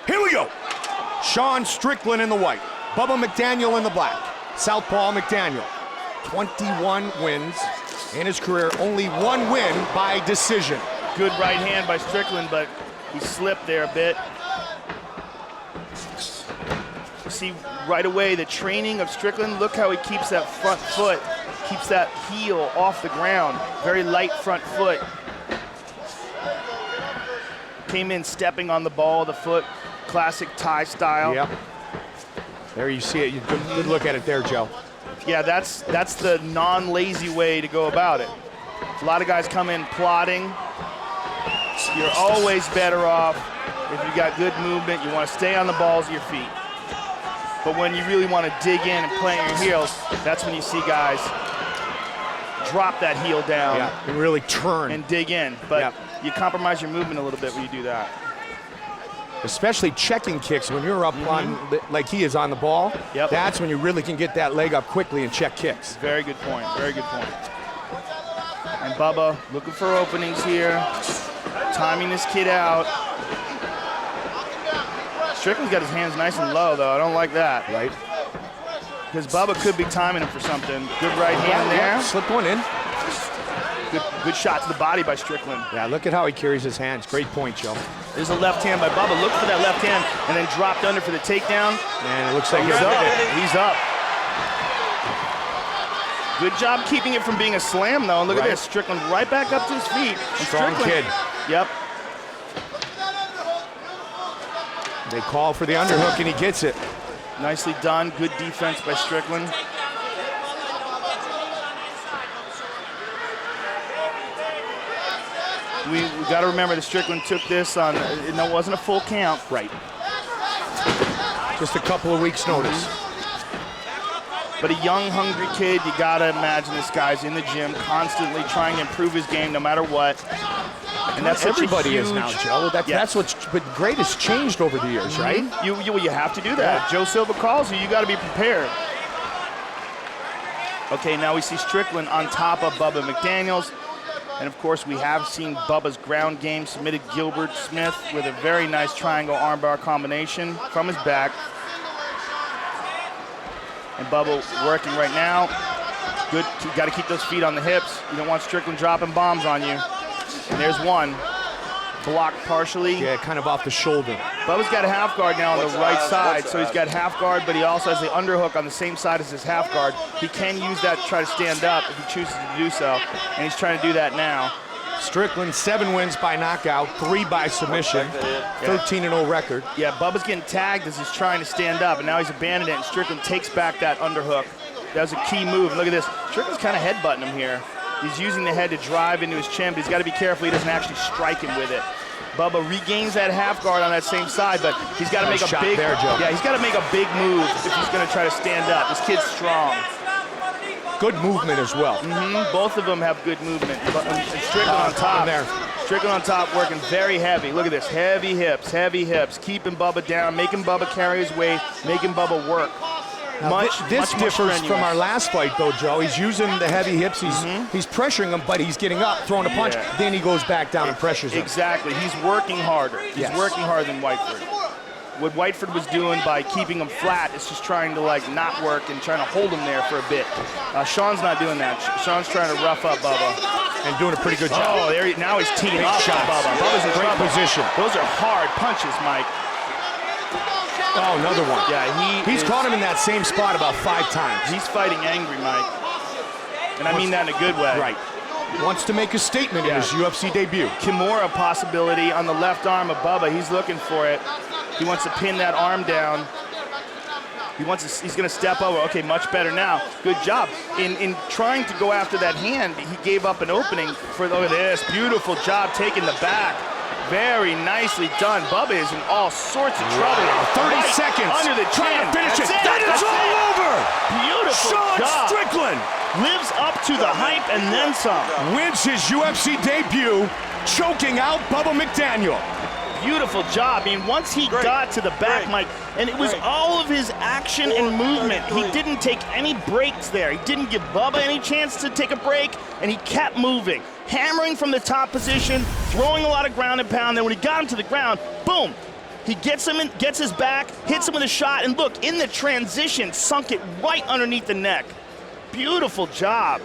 Here we go. Sean Strickland in the white. Bubba McDaniel in the black. Southpaw McDaniel. 21 wins in his career. Only one win by decision. Good right hand by Strickland, but he slipped there a bit. You see right away the training of Strickland. Look how he keeps that front foot, keeps that heel off the ground. Very light front foot. Came in stepping on the ball of the foot, classic Thai style. Yep. There you see it. Good look at it there, Joe. Yeah, that's the non-lazy way to go about it. A lot of guys come in plotting. You're always better off if you got good movement. You want to stay on the balls of your feet. But when you really want to dig in and plant your heels, that's when you see guys drop that heel down. Yeah, and really turn. And dig in. But yep. You compromise your movement a little bit when you do that. Especially checking kicks when you're up on, like he is on the ball. Yep. That's when you really can get that leg up quickly and check kicks. Very good point, very good point. And Bubba looking for openings here, timing this kid out. Strickland's got his hands nice and low though, I don't like that. Right. Because Bubba could be timing him for something. Good right hand there. Yeah, slip one in. Good shot to the body by Strickland. Yeah, look at how he carries his hands. Great point, Joe. There's a left hand by Bubba. Look for that left hand and then dropped under for the takedown. And it looks like he's up. it. He's up. Good job keeping it from being a slam, though. And look at this. Strickland right back up to his feet. And strong kid. Yep. They call for the underhook, and he gets it. Nicely done. Good defense by Strickland. We got to remember that Strickland took this on, it wasn't a full count. Right. Just a couple of weeks' notice. But a young, hungry kid, you got to imagine this guy's in the gym constantly trying to improve his game no matter what. And that's everybody is now, Joe. That's what's great has changed over the years, right? You have to do that. Yeah. Joe Silva calls you got to be prepared. Okay, now we see Strickland on top of Bubba McDaniels. And of course, we have seen Bubba's ground game submitted Gilbert Smith with a very nice triangle armbar combination from his back. And Bubba working right now. Good, you got to keep those feet on the hips. You don't want Strickland dropping bombs on you. And there's one. Blocked partially. Yeah, kind of off the shoulder. Bubba's got a half guard now on the right side, so he's got half guard, but he also has the underhook on the same side as his half guard. He can use that to try to stand up if he chooses to do so, and he's trying to do that now. Strickland, 7 wins by knockout, 3 by submission, 13-0 record. Yeah, Bubba's getting tagged as he's trying to stand up, and now he's abandoned it, and Strickland takes back that underhook. That was a key move. Look at this. Strickland's kind of headbutting him here. He's using the head to drive into his chin, but he's got to be careful he doesn't actually strike him with it. Bubba regains that half guard on that same side, but he's got to make a big he's got to make a big move if he's going to try to stand up. This kid's strong. Good movement as well. Both of them have good movement. And Strickland on top. Strickland on top, working very heavy. Look at this, heavy hips, keeping Bubba down, making Bubba carry his weight, making Bubba work. This differs from our last fight, though, Joe. He's using the heavy hips. He's pressuring him, but he's getting up, throwing a punch. Then he goes back down and pressures him. Exactly. He's working harder. He's working harder than Whiteford. What Whiteford was doing by keeping him flat is just trying to not work and trying to hold him there for a bit. Sean's not doing that. Sean's trying to rough up Bubba. And doing a pretty good job. Oh, now he's teeing up Bubba. Bubba's in great position. Those are hard punches, Mike. Oh, another one. Yeah, he's caught him in that same spot about 5 times. He's fighting angry, Mike. And I mean that in a good way. Right. Wants to make a statement in his UFC debut. Kimura possibility on the left arm of Bubba. He's looking for it. He wants to pin that arm down. He's going to step over. Okay, much better now. Good job. In trying to go after that hand, he gave up an opening for, look at this, beautiful job taking the back. Very nicely done. Bubba is in all sorts of trouble. 30 seconds. Under the chin. Trying to finish it. That is all over. Beautiful Sean job. Strickland Lives up to the hype and then some. Wins his UFC debut, choking out Bubba McDaniel. Beautiful job. I mean, once he got to the back, Mike, and it was all of his action and movement. He didn't take any breaks there. He didn't give Bubba any chance to take a break, and he kept moving. Hammering from the top position, throwing a lot of ground and pound. Then when he got him to the ground, boom, He gets him in, gets his back, hits him with a shot, and look, in the transition, sunk it right underneath the neck. Beautiful job.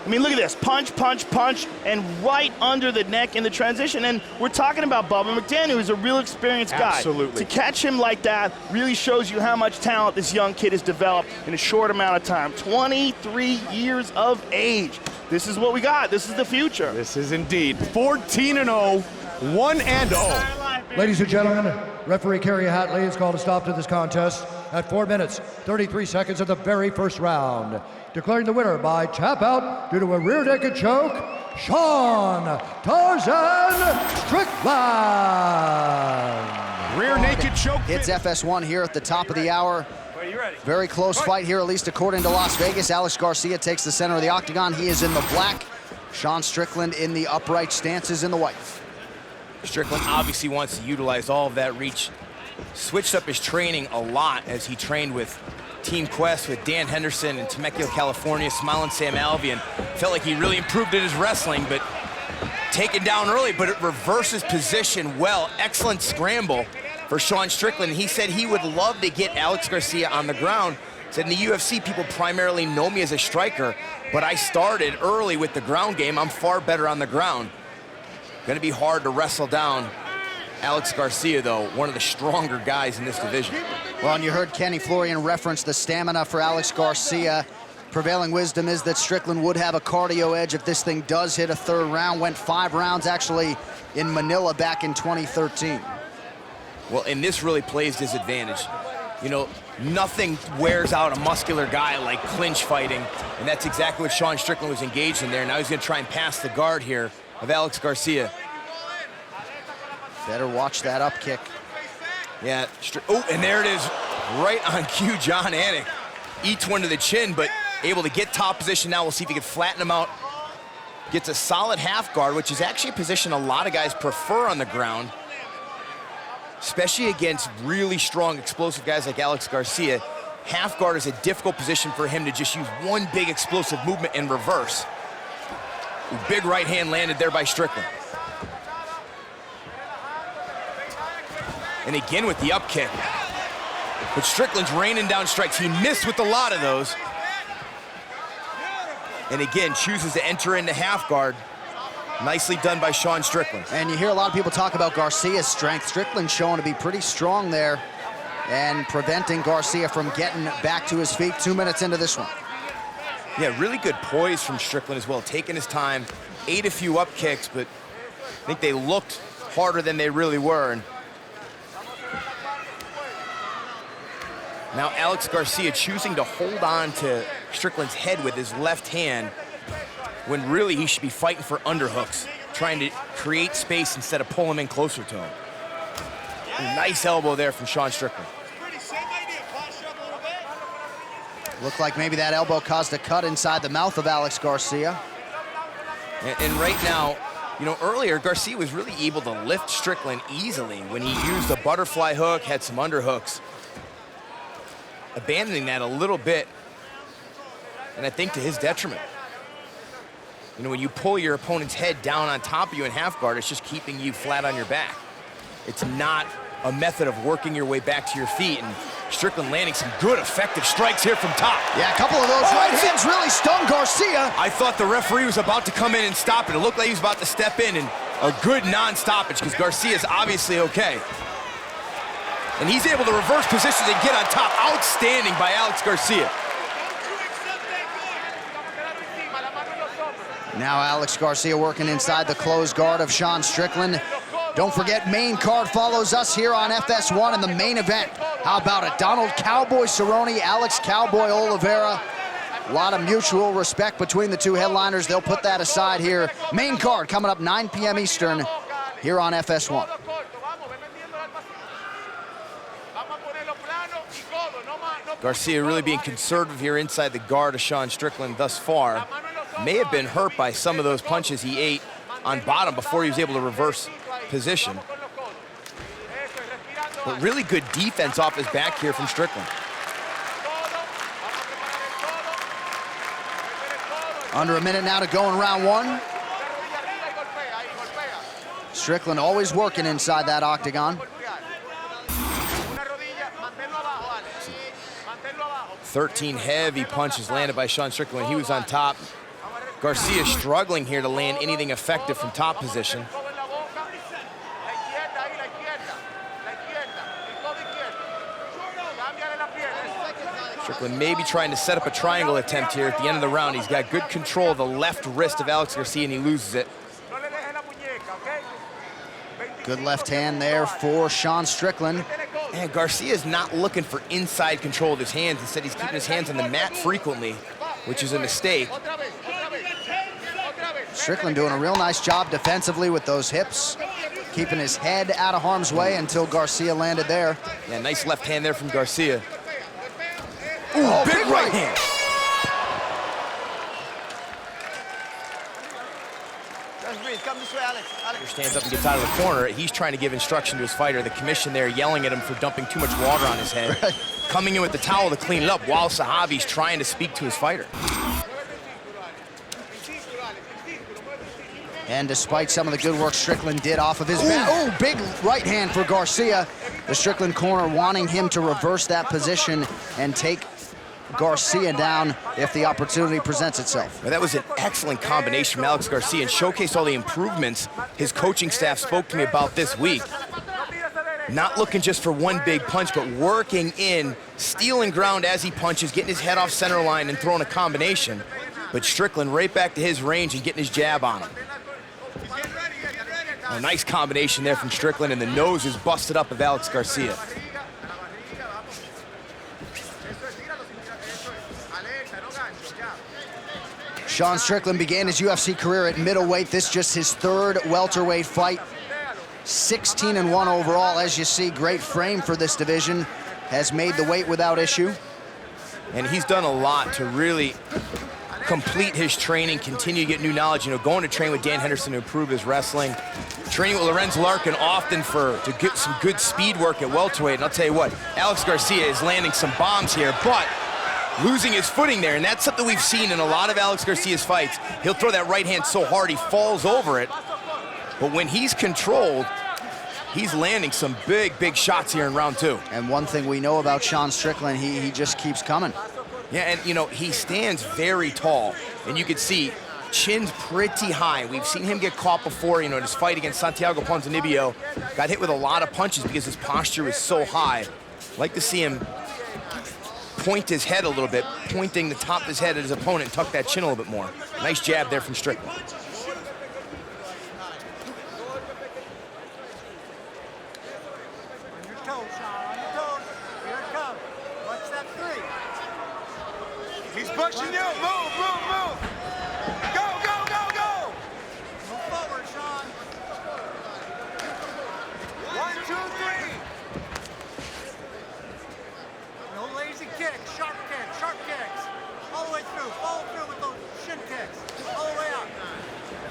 I mean, look at this, punch, punch, punch, and right under the neck in the transition. And we're talking about Bubba McDaniel, who's a real experienced guy. Absolutely. To catch him like that really shows you how much talent this young kid has developed in a short amount of time. 23 years of age. This is what we got. This is the future. This is indeed 14-0, 1-0. Ladies and gentlemen, referee Kerry Hatley has called a stop to this contest at 4 minutes, 33 seconds of the very first round. Declaring the winner by tap out due to a rear naked choke, Sean Tarzan Strickland. Rear naked choke. It's FS1 here at the top of the hour. Very close fight here, at least according to Las Vegas. Alex Garcia takes the center of the octagon. He is in the black. Sean Strickland in the upright stances in the white. Strickland obviously wants to utilize all of that reach. Switched up his training a lot as he trained with Team Quest with Dan Henderson in Temecula, California, Smiling Sam Alvey. Felt like he really improved in his wrestling, but taken down early, but it reverses position well. Excellent scramble for Sean Strickland. He said he would love to get Alex Garcia on the ground. Said in the UFC, people primarily know me as a striker, but I started early with the ground game. I'm far better on the ground. Gonna be hard to wrestle down Alex Garcia, though, one of the stronger guys in this division. Well, and you heard Kenny Florian reference the stamina for Alex Garcia. Prevailing wisdom is that Strickland would have a cardio edge if this thing does hit a third round. Went 5 rounds actually in Manila back in 2013. Well, and this really plays to his advantage. You know, nothing wears out a muscular guy like clinch fighting, and that's exactly what Sean Strickland was engaged in there. Now he's gonna try and pass the guard here of Alex Garcia. Better watch that up kick. Yeah, oh, and there it is, right on cue, John Anik. Eats one to the chin, but able to get top position now. We'll see if he can flatten him out. Gets a solid half guard, which is actually a position a lot of guys prefer on the ground, especially against really strong, explosive guys like Alex Garcia. Half guard is a difficult position for him to just use one big explosive movement in reverse. Ooh, big right hand landed there by Strickland. And again with the up kick. But Strickland's raining down strikes. He missed with a lot of those. And again, chooses to enter into half guard. Nicely done by Sean Strickland. And you hear a lot of people talk about Garcia's strength. Strickland's showing to be pretty strong there and preventing Garcia from getting back to his feet 2 minutes into this one. Yeah, really good poise from Strickland as well, taking his time, ate a few up kicks, but I think they looked harder than they really were. And now Alex Garcia choosing to hold on to Strickland's head with his left hand when really he should be fighting for underhooks, trying to create space instead of pull him in closer to him. Nice elbow there from Sean Strickland. Looked like maybe that elbow caused a cut inside the mouth of Alex Garcia. And right now, you know, earlier Garcia was really able to lift Strickland easily when he used a butterfly hook, had some underhooks. Abandoning that a little bit, and I think to his detriment. You know, when you pull your opponent's head down on top of you in half guard, it's just keeping you flat on your back. It's not a method of working your way back to your feet, and Strickland landing some good, effective strikes here from top. Yeah, a couple of those right hands really stung Garcia. I thought the referee was about to come in and stop it. It looked like he was about to step in, and a good non-stoppage, because Garcia's obviously okay. And he's able to reverse positions and get on top. Outstanding by Alex Garcia. Now Alex Garcia working inside the closed guard of Sean Strickland. Don't forget, main card follows us here on FS1 in the main event. How about it? Donald Cowboy Cerrone, Alex Cowboy Oliveira. A lot of mutual respect between the two headliners. They'll put that aside here. Main card coming up 9 p.m. Eastern here on FS1. Garcia really being conservative here inside the guard of Sean Strickland thus far. May have been hurt by some of those punches he ate on bottom before he was able to reverse position. But really good defense off his back here from Strickland. Under a minute now to go in round one. Strickland always working inside that octagon. 13 heavy punches landed by Sean Strickland when he was on top. Garcia struggling here to land anything effective from top position. Strickland maybe trying to set up a triangle attempt here at the end of the round. He's got good control of the left wrist of Alex Garcia, and he loses it. Good left hand there for Sean Strickland. And Garcia is not looking for inside control of his hands. Instead, he's keeping his hands on the mat frequently, which is a mistake. Strickland doing a real nice job defensively with those hips, keeping his head out of harm's way until Garcia landed there. Yeah, nice left hand there from Garcia. Ooh, oh, big right hand. Stands up and gets out of the corner. He's trying to give instruction to his fighter. The commission there yelling at him for dumping too much water on his head. Right. Coming in with the towel to clean it up while Sahavi's trying to speak to his fighter. And despite some of the good work Strickland did off of his back. Oh, big right hand for Garcia. The Strickland corner wanting him to reverse that position and take Garcia down if the opportunity presents itself. Well, that was an excellent combination from Alex Garcia and showcased all the improvements his coaching staff spoke to me about this week. Not looking just for one big punch, but working in, stealing ground as he punches, getting his head off center line and throwing a combination. But Strickland right back to his range and getting his jab on him. A nice combination there from Strickland, and the nose is busted up of Alex Garcia. Sean Strickland began his UFC career at middleweight. This just his third welterweight fight. 16-1 overall. As you see, great frame for this division. Has made the weight without issue. And he's done a lot to really complete his training, continue to get new knowledge. You know, going to train with Dan Henderson to improve his wrestling. Training with Lorenz Larkin often to get some good speed work at welterweight. And I'll tell you what, Alex Garcia is landing some bombs here, but losing his footing there, and that's something we've seen in a lot of Alex Garcia's fights. He'll throw that right hand so hard he falls over it, but when he's controlled, he's landing some big, big shots here in round two. And one thing we know about Sean Strickland, he just keeps coming. Yeah, and you know, he stands very tall, and you can see chin's pretty high. We've seen him get caught before, you know, in his fight against Santiago Ponzinibbio. Got hit with a lot of punches because his posture was so high. Like to see him point his head a little bit, pointing the top of his head at his opponent and tuck that chin a little bit more. Nice jab there from Strickland. On your toes, Sean, on your toes. Here it comes. Watch that three. He's pushing you. Move, move, move. Go, go, go, go. Move forward, Sean. 1, 2, 3. No lazy kicks, sharp kicks. All the way through. Follow through with those shin kicks. All the way up.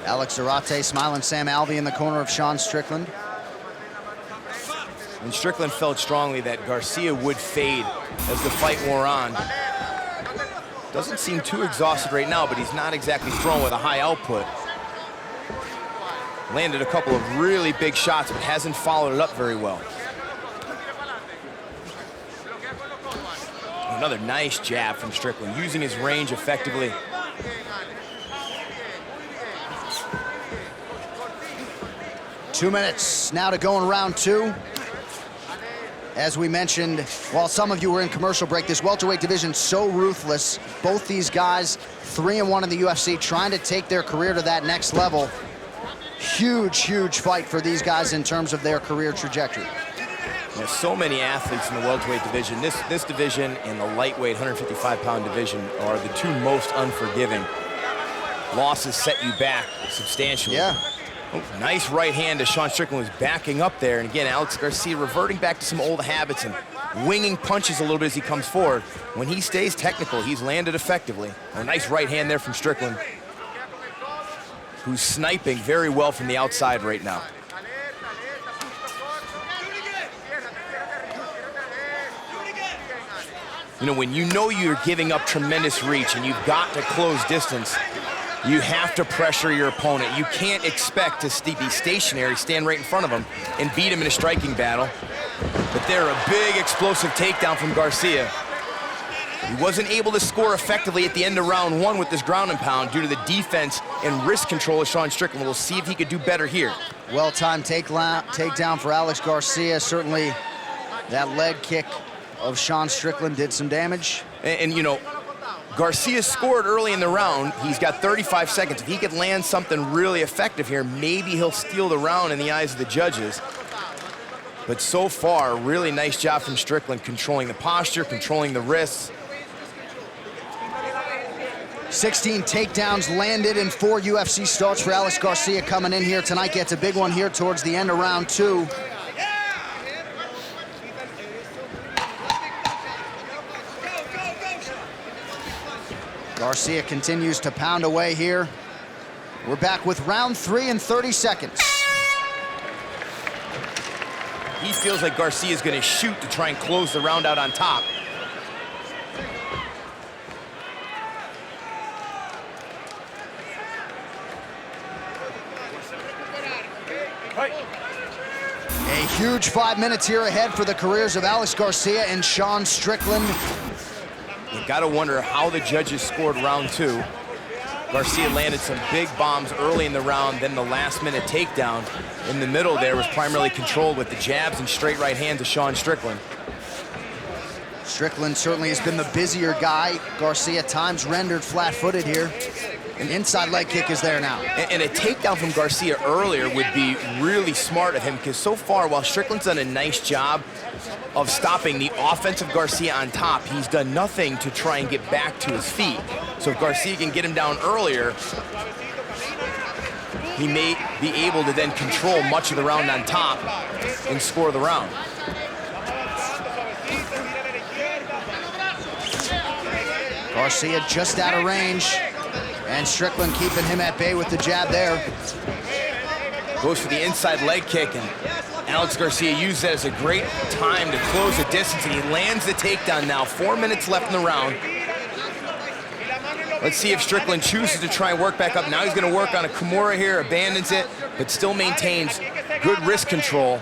Alex Zarate, Smiling Sam Alvey in the corner of Sean Strickland. And Strickland felt strongly that Garcia would fade as the fight wore on. Doesn't seem too exhausted right now, but he's not exactly throwing with a high output. Landed a couple of really big shots, but hasn't followed it up very well. Another nice jab from Strickland, using his range effectively. Two minutes now to go in round two. As we mentioned, while some of you were in commercial break, this welterweight division so ruthless. Both these guys 3-1 in the UFC, trying to take their career to that next level. Huge, huge fight for these guys in terms of their career trajectory. There's so many athletes in the welterweight division. This division and the lightweight 155-pound division are the two most unforgiving. Losses set you back substantially. Yeah. Oh, nice right hand as Sean Strickland was backing up there. And again, Alex Garcia reverting back to some old habits and winging punches a little bit as he comes forward. When he stays technical, he's landed effectively. A nice right hand there from Strickland, who's sniping very well from the outside right now. You know, when you know you're giving up tremendous reach and you've got to close distance, You have to pressure your opponent. You can't expect to be stationary, stand right in front of him, and beat him in a striking battle. But there, a big explosive takedown from Garcia. He wasn't able to score effectively at the end of round one with this ground and pound due to the defense and wrist control of Sean Strickland. We'll see if he could do better here. Well-timed takedown for Alex Garcia. Certainly that leg kick of Sean Strickland did some damage. And you know, Garcia scored early in the round. He's got 35 seconds. If he could land something really effective here, maybe he'll steal the round in the eyes of the judges. But so far, really nice job from Strickland, controlling the posture, controlling the wrists. 16 takedowns landed in 4 UFC starts for Alex Garcia coming in here tonight. Gets a big one here towards the end of round 2. Garcia continues to pound away here. We're back with round 3 in 30 seconds. He feels like Garcia's gonna shoot to try and close the round out on top. A huge 5 minutes here ahead for the careers of Alex Garcia and Sean Strickland. You gotta wonder how the judges scored round 2. Garcia landed some big bombs early in the round, then the last-minute takedown in the middle there was primarily controlled with the jabs and straight right hands of Sean Strickland. Strickland certainly has been the busier guy. Garcia at times rendered flat-footed here. An inside leg kick is there now. And a takedown from Garcia earlier would be really smart of him, because so far, while Strickland's done a nice job of stopping the offensive Garcia on top, he's done nothing to try and get back to his feet. So if Garcia can get him down earlier, he may be able to then control much of the round on top and score the round. Garcia just out of range, and Strickland keeping him at bay with the jab there. Goes for the inside leg kick, and Alex Garcia used that as a great time to close the distance, and he lands the takedown now. 4 minutes left in the round. Let's see if Strickland chooses to try and work back up. Now he's gonna work on a Kimura here, abandons it, but still maintains good wrist control.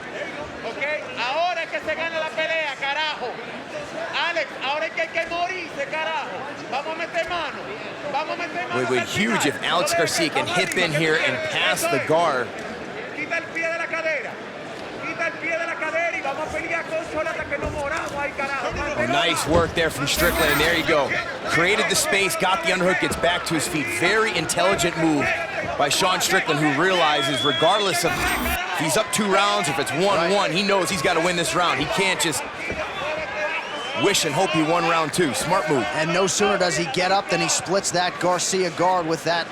It would be huge if Alex Garcia can hip in here and pass the guard. Oh, nice work there from Strickland, and there you go. Created the space, got the underhook, gets back to his feet. Very intelligent move by Sean Strickland, who realizes regardless of if he's up 2 rounds, if it's 1-1, he knows he's got to win this round. He can't just wish and hope he won round 2. Smart move. And no sooner does he get up than he splits that Garcia guard with that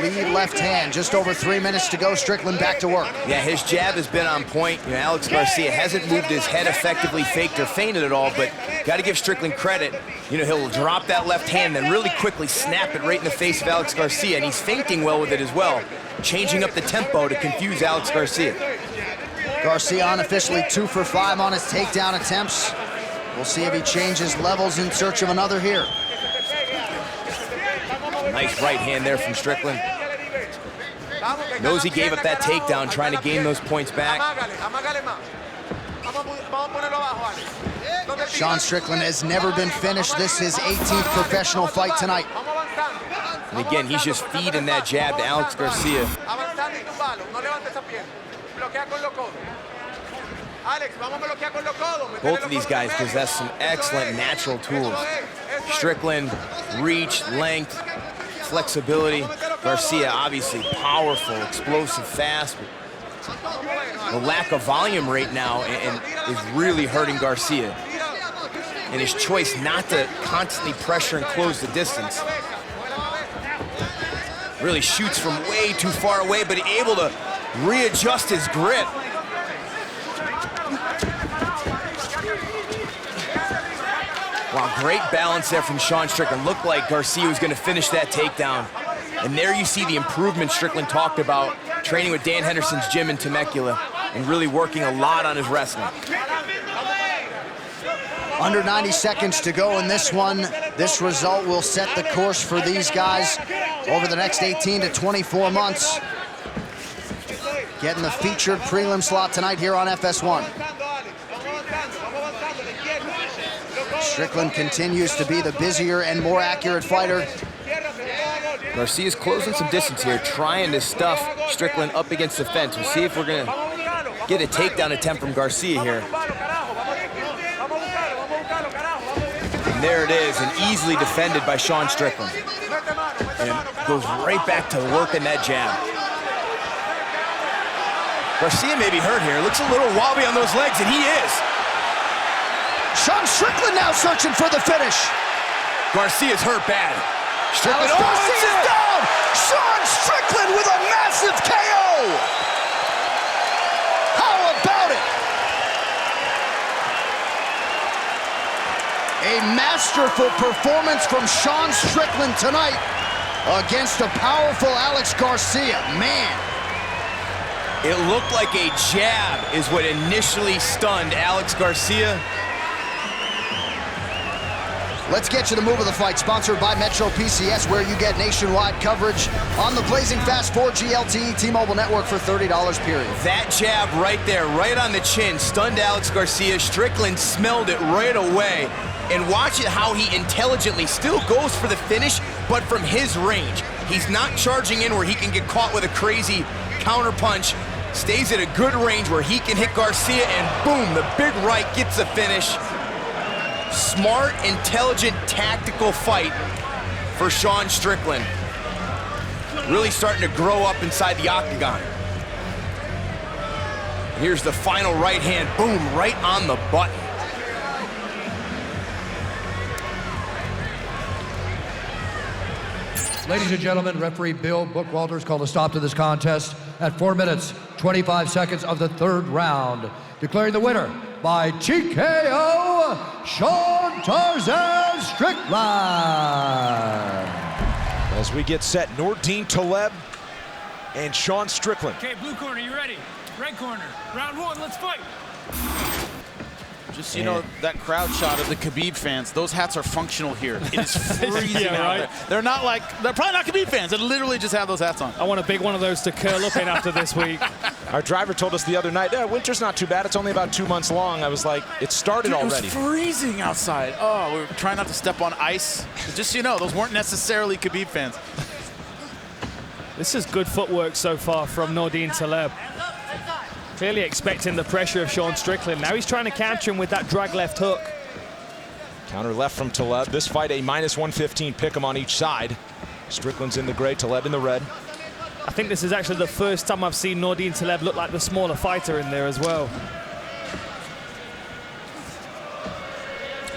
lead left hand. Just over 3 minutes to go. Strickland back to work. Yeah, his jab has been on point. You know, Alex Garcia hasn't moved his head effectively, faked or feinted at all, but got to give Strickland credit. You know, he'll drop that left hand, then really quickly snap it right in the face of Alex Garcia, and he's feinting well with it as well, changing up the tempo to confuse Alex Garcia. Garcia unofficially 2 for 5 on his takedown attempts. We'll see if he changes levels in search of another here. Nice right hand there from Strickland. Knows he gave up that takedown, trying to gain those points back. Sean Strickland has never been finished. This is his 18th professional fight tonight. And again, he's just feeding that jab to Alex Garcia. Both of these guys possess some excellent natural tools. Strickland, reach, length, flexibility. Garcia, obviously powerful, explosive, fast. The lack of volume right now and is really hurting Garcia. And his choice not to constantly pressure and close the distance. Really shoots from way too far away, but able to readjust his grip. Wow, great balance there from Sean Strickland. Looked like Garcia was gonna finish that takedown. And there you see the improvement Strickland talked about, training with Dan Henderson's gym in Temecula and really working a lot on his wrestling. Under 90 seconds to go in this one. This result will set the course for these guys over the next 18 to 24 months. Getting the featured prelim slot tonight here on FS1. Strickland continues to be the busier and more accurate fighter. Garcia's closing some distance here, trying to stuff Strickland up against the fence. We'll see if we're going to get a takedown attempt from Garcia here. And there it is, and easily defended by Sean Strickland. And goes right back to working that jab. Garcia may be hurt here. Looks a little wobbly on those legs, and he is. Sean Strickland now searching for the finish. Garcia's hurt bad. Strickland, Garcia's down! Sean Strickland with a massive KO! How about it? A masterful performance from Sean Strickland tonight against a powerful Alex Garcia. Man. It looked like a jab is what initially stunned Alex Garcia. Let's get you the move of the fight, sponsored by Metro PCS, where you get nationwide coverage on the blazing fast 4G LTE T-Mobile network for $30 period. That jab right there, right on the chin, stunned Alex Garcia. Strickland smelled it right away. And watch it how he intelligently still goes for the finish, but from his range. He's not charging in where he can get caught with a crazy counter punch. Stays at a good range where he can hit Garcia, and boom, the big right gets the finish. Smart, intelligent, tactical fight for Sean Strickland. Really starting to grow up inside the octagon. Here's the final right hand, boom, right on the button. Ladies and gentlemen, referee Bill Bookwalter's called a stop to this contest at 4 minutes, 25 seconds of the third round, declaring the winner by TKO, Sean Tarzan Strickland. As we get set, Nordine Taleb and Sean Strickland. Okay, blue corner, you ready? Red corner, round one, let's fight. Just so you know, that crowd shot of the Khabib fans, those hats are functional here. It is freezing out there. They're probably not Khabib fans. They literally just have those hats on. I want a big one of those to curl up in after this week. Our driver told us the other night, winter's not too bad. It's only about 2 months long. I was like, it started already. It was freezing outside. Oh, we were trying not to step on ice. Just so you know, those weren't necessarily Khabib fans. This is good footwork so far from Nordine Taleb. Clearly expecting the pressure of Sean Strickland. Now he's trying to counter him with that drag left hook. Counter left from Taleb. This fight a -115 pick 'em on each side. Strickland's in the gray, Taleb in the red. I think this is actually the first time I've seen Nordine Taleb look like the smaller fighter in there as well.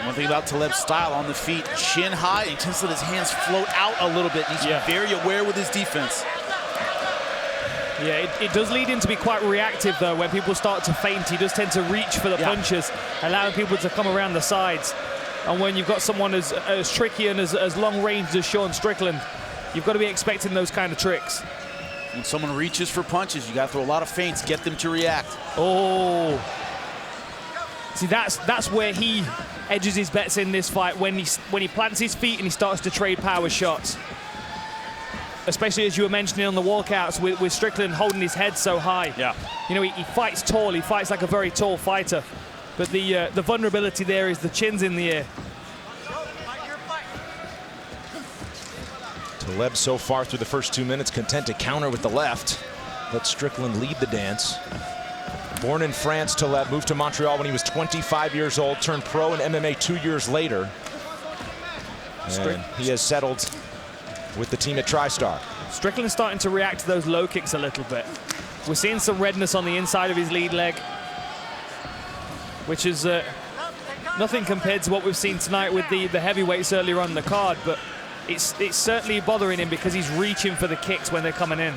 One thing about Taleb's style on the feet, chin high, and tends to let his hands float out a little bit. He's very aware with his defense. Yeah, it does lead him to be quite reactive, though. When people start to feint, he does tend to reach for the punches, allowing people to come around the sides. And when you've got someone as tricky and as long-ranged as Sean Strickland, you've got to be expecting those kind of tricks. When someone reaches for punches, you got to throw a lot of feints, get them to react. Oh. See, that's where he edges his bets in this fight, when he plants his feet and he starts to trade power shots. Especially as you were mentioning on the walkouts with Strickland holding his head so high. Yeah. You know, he fights tall, he fights like a very tall fighter. But the vulnerability there is the chin's in the air. Taleb so far through the first 2 minutes content to counter with the left. Let Strickland lead the dance. Born in France, Taleb moved to Montreal when he was 25 years old, turned pro in MMA 2 years later. And he has settled with the team at TriStar. Strickland's starting to react to those low kicks a little bit. We're seeing some redness on the inside of his lead leg, which is nothing compared to what we've seen tonight with the heavyweights earlier on in the card, but it's certainly bothering him because he's reaching for the kicks when they're coming in.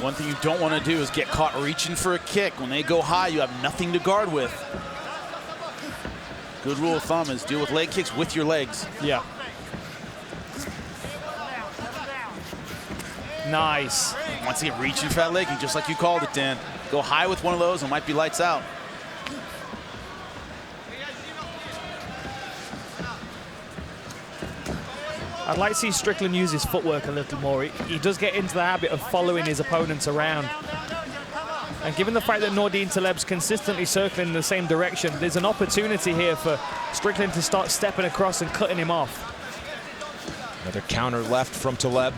One thing you don't want to do is get caught reaching for a kick. When they go high, you have nothing to guard with. Good rule of thumb is deal with leg kicks with your legs. Yeah. Nice. Once he reaching for that leg, just like you called it, Dan. Go high with one of those, and it might be lights out. I'd like to see Strickland use his footwork a little more. He does get into the habit of following his opponents around. And given the fact that Nordine Taleb's consistently circling in the same direction, there's an opportunity here for Strickland to start stepping across and cutting him off. Another counter left from Taleb.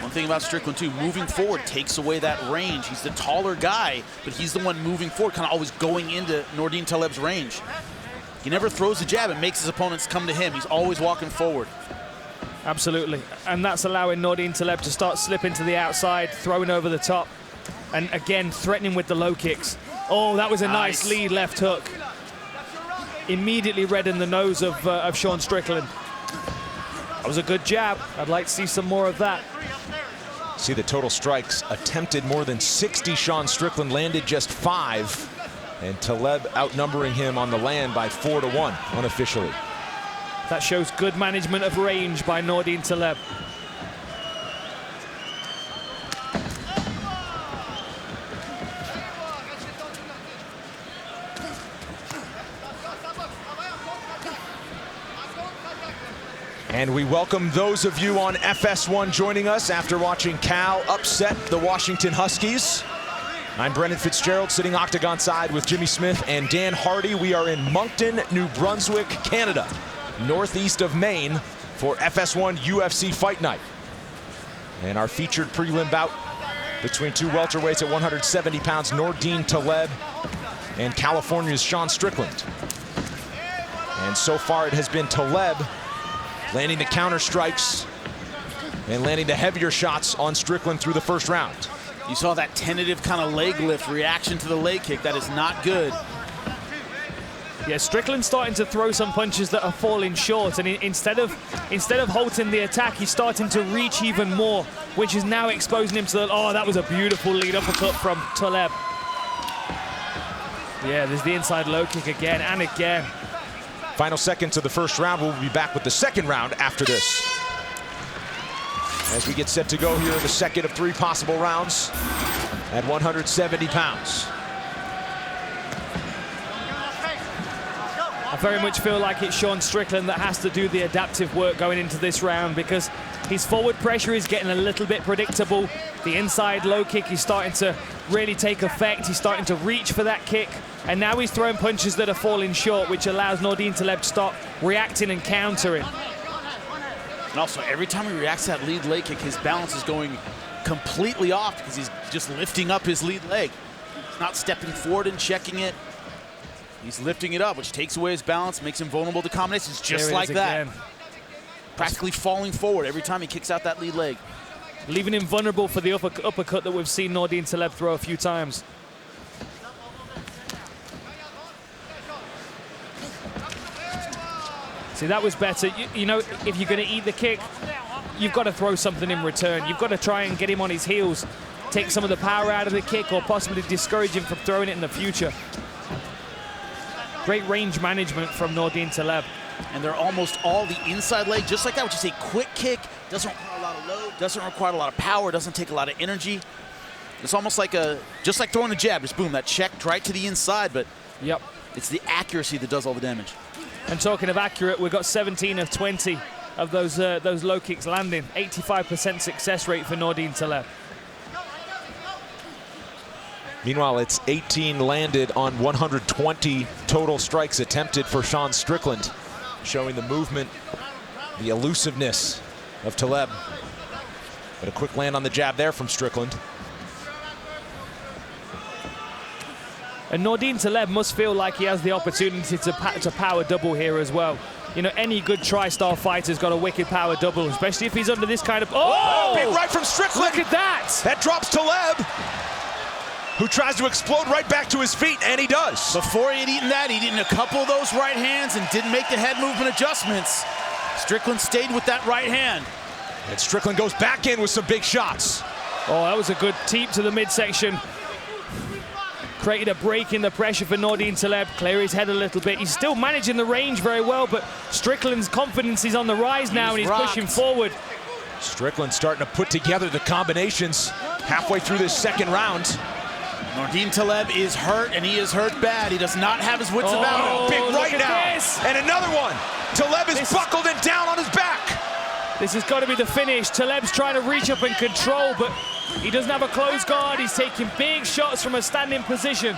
One thing about Strickland too, moving forward takes away that range. He's the taller guy, but he's the one moving forward, kind of always going into Nordine Taleb's range. He never throws a jab and makes his opponents come to him. He's always walking forward. Absolutely. And that's allowing Nordine Taleb to start slipping to the outside, throwing over the top, and again, threatening with the low kicks. Oh, that was a nice lead left hook. Immediately reddened the nose of Sean Strickland. That was a good jab. I'd like to see some more of that. See the total strikes attempted more than 60. Sean Strickland landed just 5. And Taleb outnumbering him on the land by 4-1 unofficially. That shows good management of range by Nordine Taleb. And we welcome those of you on FS1 joining us after watching Cal upset the Washington Huskies. I'm Brendan Fitzgerald, sitting Octagon side with Jimmy Smith and Dan Hardy. We are in Moncton, New Brunswick, Canada, northeast of Maine, for FS1 UFC Fight Night. And our featured prelim bout between two welterweights at 170 pounds, Nordine Taleb and California's Sean Strickland. And so far it has been Taleb landing the counter strikes and landing the heavier shots on Strickland through the first round. You saw that tentative kind of leg lift reaction to the leg kick. That is not good. Yeah, Strickland's starting to throw some punches that are falling short, and instead of halting the attack, he's starting to reach even more, which is now exposing him to the, oh, that was a beautiful lead uppercut from Taleb. Yeah, there's the inside low kick again and again. Final seconds of the first round. We'll be back with the second round after this. As we get set to go here in the second of 3 possible rounds at 170 pounds. I very much feel like it's Sean Strickland that has to do the adaptive work going into this round, because his forward pressure is getting a little bit predictable. The inside low kick is starting to really take effect. He's starting to reach for that kick, and now he's throwing punches that are falling short, which allows Nordine Taleb to start reacting and countering. And also, every time he reacts to that lead leg kick, his balance is going completely off because he's just lifting up his lead leg. He's not stepping forward and checking it. He's lifting it up, which takes away his balance, makes him vulnerable to combinations just like that. Practically falling forward every time he kicks out that lead leg. Leaving him vulnerable for the uppercut that we've seen Nordine Taleb throw a few times. See, that was better. You know, if you're going to eat the kick, you've got to throw something in return. You've got to try and get him on his heels, take some of the power out of the kick, or possibly discourage him from throwing it in the future. Great range management from Nordine Taleb. And they're almost all the inside leg, just like that, which is a quick kick. Doesn't require a lot of load, doesn't require a lot of power, doesn't take a lot of energy. It's almost like just like throwing a jab, just boom, that checked right to the inside, but yep, it's the accuracy that does all the damage. And talking of accurate, we've got 17 of 20 of those low kicks landing. 85% success rate for Nordine Taleb. Meanwhile, it's 18 landed on 120 total strikes attempted for Sean Strickland, showing the movement, the elusiveness of Taleb. But a quick land on the jab there from Strickland. And Nordine Taleb must feel like he has the opportunity to power double here as well. You know, any good tri-star fighter's got a wicked power double, especially if he's under this kind of... Oh! Big right from Strickland! Look at that! That drops Taleb, who tries to explode right back to his feet, and he does. Before he had eaten that, he'd eaten a couple of those right hands and didn't make the head movement adjustments. Strickland stayed with that right hand. And Strickland goes back in with some big shots. Oh, that was a good teep to the midsection. Created a break in the pressure for Nordine Taleb, clear his head a little bit. He's still managing the range very well, but Strickland's confidence is on the rise now, and he's pushing forward. Strickland starting to put together the combinations halfway through this second round. Nordine Taleb is hurt, and he is hurt bad. He does not have his wits about him. Big right now. And another one. Taleb is buckled and down on his back. This has got to be the finish. Taleb's trying to reach up and control, but he doesn't have a closed guard. He's taking big shots from a standing position.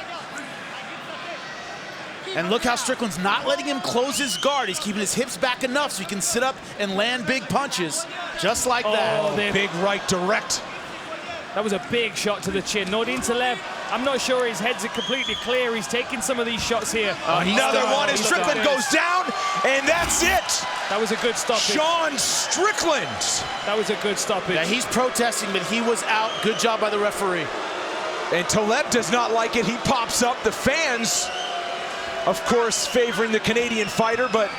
And look how Strickland's not letting him close his guard. He's keeping his hips back enough so he can sit up and land big punches, just like that. Big right direct. That was a big shot to the chin. Nordine Taleb, I'm not sure his heads are completely clear. He's taking some of these shots here. Another one, and Strickland goes down, and that's it. That was a good stoppage. Sean Strickland. That was a good stoppage. Yeah, he's protesting, but he was out. Good job by the referee. And Taleb does not like it. He pops up. The fans, of course, favoring the Canadian fighter, but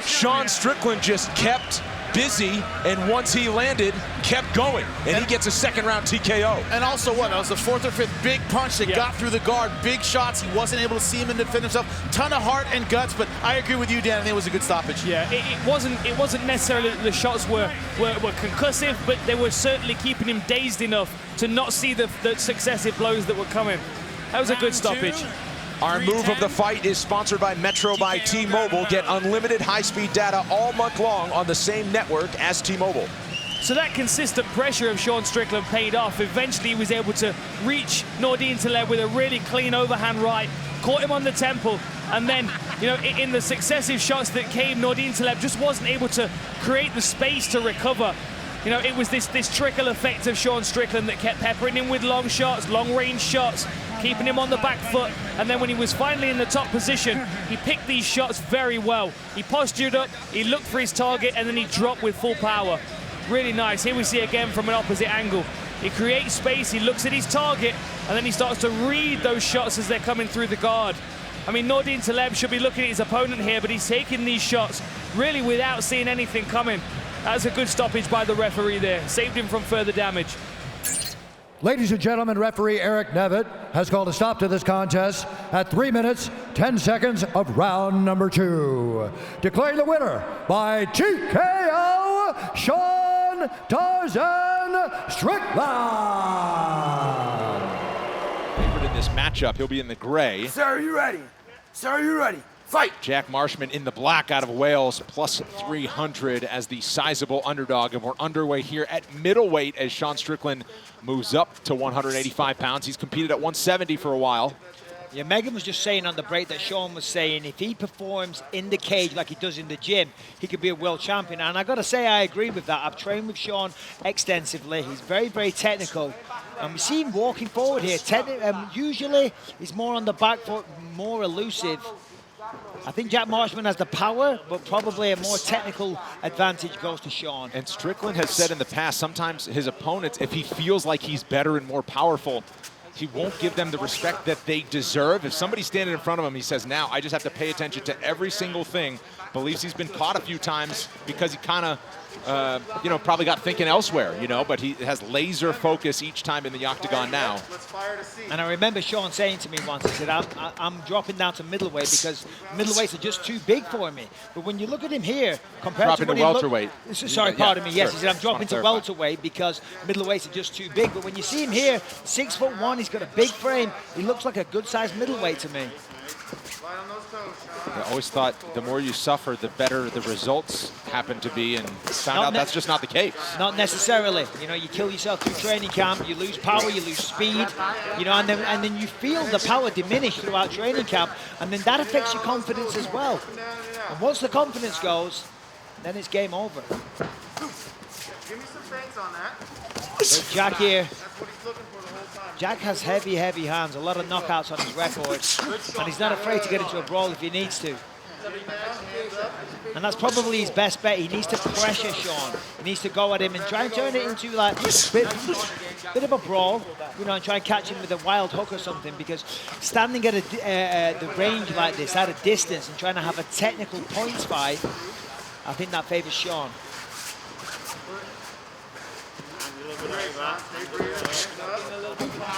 Sean Strickland just kept busy, and once he landed, kept going, and he gets a second-round TKO. And also what? That was the fourth or fifth big punch that got through the guard. Big shots. He wasn't able to see him and defend himself. Ton of heart and guts, but I agree with you, Dan. I think it was a good stoppage. Yeah, it wasn't necessarily that the shots were concussive, but they were certainly keeping him dazed enough to not see the successive blows that were coming. That was a good stoppage. Our move of the fight is sponsored by Metro by T-Mobile. Get unlimited high-speed data all month long on the same network as T-Mobile. So that consistent pressure of Sean Strickland paid off. Eventually he was able to reach Nordine Taleb with a really clean overhand right, caught him on the temple, and then, you know, in the successive shots that came, Nordine Taleb just wasn't able to create the space to recover. You know, it was this trickle effect of Sean Strickland that kept peppering him with long shots, long-range shots, keeping him on the back foot. And then when he was finally in the top position, he picked these shots very well. He postured up, he looked for his target, and then he dropped with full power. Really nice. Here we see again from an opposite angle. He creates space, he looks at his target, and then he starts to read those shots as they're coming through the guard. I mean, Nordine Taleb should be looking at his opponent here, but he's taking these shots really without seeing anything coming. That's a good stoppage by the referee there. Saved him from further damage. Ladies and gentlemen, referee Eric Nevitt has called a stop to this contest at 3 minutes, 10 seconds of round number 2. Declaring the winner by TKO, Sean Tarzan Strickland. Favorite in this matchup, he'll be in the gray. Sir, are you ready? Sir, are you ready? Fight! Jack Marshmann in the black out of Wales, plus 300 as the sizable underdog. And we're underway here at middleweight as Sean Strickland moves up to 185 pounds. He's competed at 170 for a while. Yeah, Megan was just saying on the break that Sean was saying if he performs in the cage like he does in the gym, he could be a world champion. And I got to say, I agree with that. I've trained with Sean extensively. He's very, very technical. And we see him walking forward here. Usually, he's more on the back foot, more elusive. I think Jack Marshmann has the power, but probably a more technical advantage goes to Sean. And Strickland has said in the past, sometimes his opponents, if he feels like he's better and more powerful, he won't give them the respect that they deserve. If somebody's standing in front of him, he says, now I just have to pay attention to every single thing. Believes he's been caught a few times because he kind of, probably got thinking elsewhere, but he has laser focus each time in the octagon now. And I remember Sean saying to me once, he said, I'm dropping down to middleweight because middleweights are just too big for me. But when you look at him here, compared to welterweight. Pardon me. Yes, he said, I'm dropping to welterweight because middleweights are just too big. But when you see him here, 6'1", he's got a big frame. He looks like a good-sized middleweight to me. I always thought the more you suffer, the better the results happen to be, and found out that's just not the case. Not necessarily. You kill yourself through training camp, you lose power, you lose speed, and then you feel the power diminish throughout training camp, and then that affects your confidence as well. And once the confidence goes, then it's game over. Give me some feints on that. So Jack here. Jack has heavy, heavy hands, a lot of knockouts on his record, and he's not afraid to get into a brawl if he needs to. And that's probably his best bet. He needs to pressure Sean. He needs to go at him and try and turn it into like a bit of a brawl, and try and catch him with a wild hook or something, because standing at the range like this, at a distance, and trying to have a technical points fight, I think that favors Sean. Stay breathing.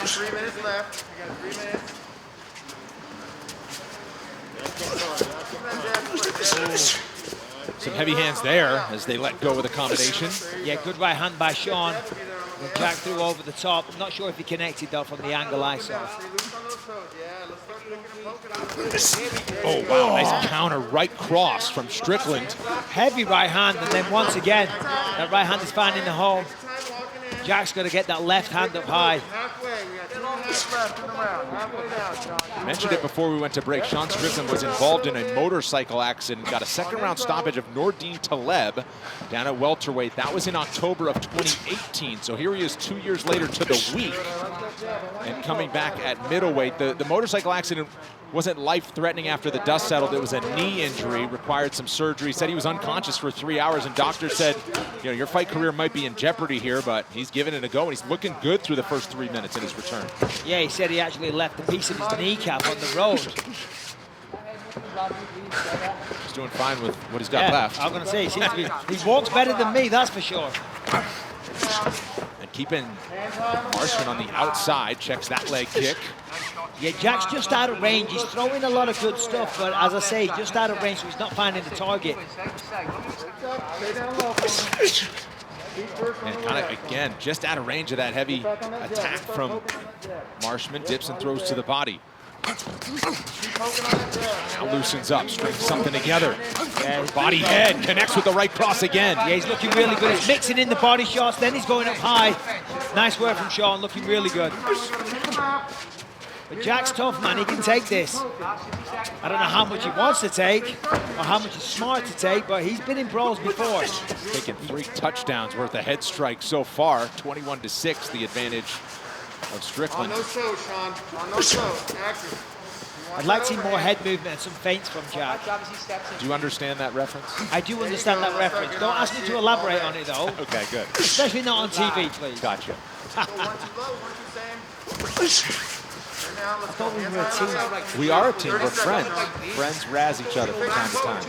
3 minutes left. You got 3 minutes. Some heavy hands there as they let go of the combination. Yeah, good right hand by Sean. When Jack threw over the top. I'm not sure if he connected though from the angle I saw. Oh, wow, nice counter right cross from Strickland. Heavy right hand, and then once again, that right hand is finding the home. Jack's got to get that left hand up high. I mentioned it before we went to break. Sean Strickland was involved in a motorcycle accident, got a second-round stoppage of Nordine Taleb down at welterweight. That was in October of 2018. So here he is 2 years later to the week and coming back at middleweight. The motorcycle accident wasn't life-threatening after the dust settled. It was a knee injury, required some surgery. Said he was unconscious for 3 hours, and doctors said, you know, your fight career might be in jeopardy here, but he's giving it a go, and he's looking good through the first 3 minutes in his return. Yeah, he said he actually left a piece of his kneecap on the road. He's doing fine with what he's got left. I'm going to say, he walks better than me, that's for sure. And keeping Marshmann on the outside, checks that leg kick. Yeah, Jack's just out of range. He's throwing a lot of good stuff, but as I say, just out of range, so he's not finding the target. And kind of, again, just out of range of that heavy attack from Marshmann. Dips and throws to the body. Now loosens up, strings something together. Yeah, body head, connects with the right cross again. Yeah, he's looking really good. He's mixing in the body shots, then he's going up high. Nice work from Sean, looking really good. But Jack's tough, man. He can take this. I don't know how much he wants to take or how much he's smart to take, but he's been in brawls before. Taking 3 touchdowns worth of head strikes so far. 21-6, the advantage of Strickland. On those toes, Sean. On those toes. Action. I'd like to see more head movement and some feints from Jack. Do you understand that reference? I do understand that reference. Don't ask me to elaborate on it, though. Okay, good. Especially not on TV, please. Gotcha. I thought we were a team. We are a team. We're friends. Friends razz each other from time to time.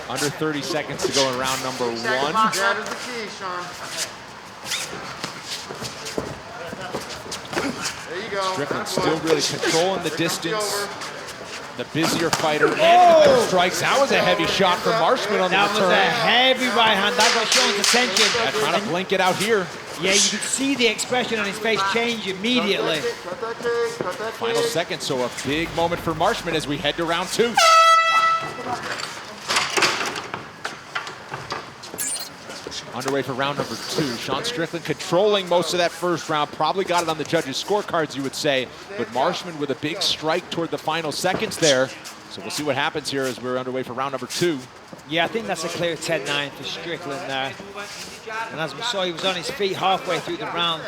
Under 30 seconds to go in round number 1. That is the key, Sean. There you go. Strickland still really controlling the distance. The busier fighter. And strikes. That was a heavy shot from Marshmann on the return. That was a heavy right hand. That got Sean's attention. Trying to blink it out here. Yeah, you could see the expression on his face change immediately. Final second, so a big moment for Marshmann as we head to round 2. Underway for round number 2. Sean Strickland controlling most of that first round. Probably got it on the judges' scorecards, you would say. But Marshmann with a big strike toward the final seconds there. So we'll see what happens here as we're underway for round number 2. Yeah, I think that's a clear 10-9 for Strickland there. And as we saw, he was on his feet halfway through the round,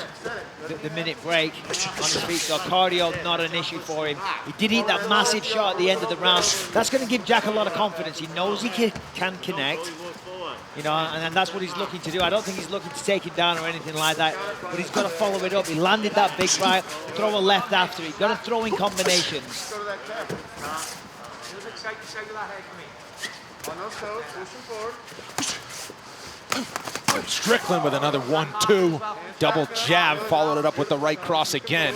the minute break on his feet. So cardio, not an issue for him. He did eat that massive shot at the end of the round. That's going to give Jack a lot of confidence. He knows he can connect. You know, and that's what he's looking to do. I don't think he's looking to take him down or anything like that, but he's got to follow it up. He landed that big right, throw a left after it. Got to throw in combinations. On those toes, pushing forward. Strickland with another 1-2. Double jab, followed it up with the right cross again.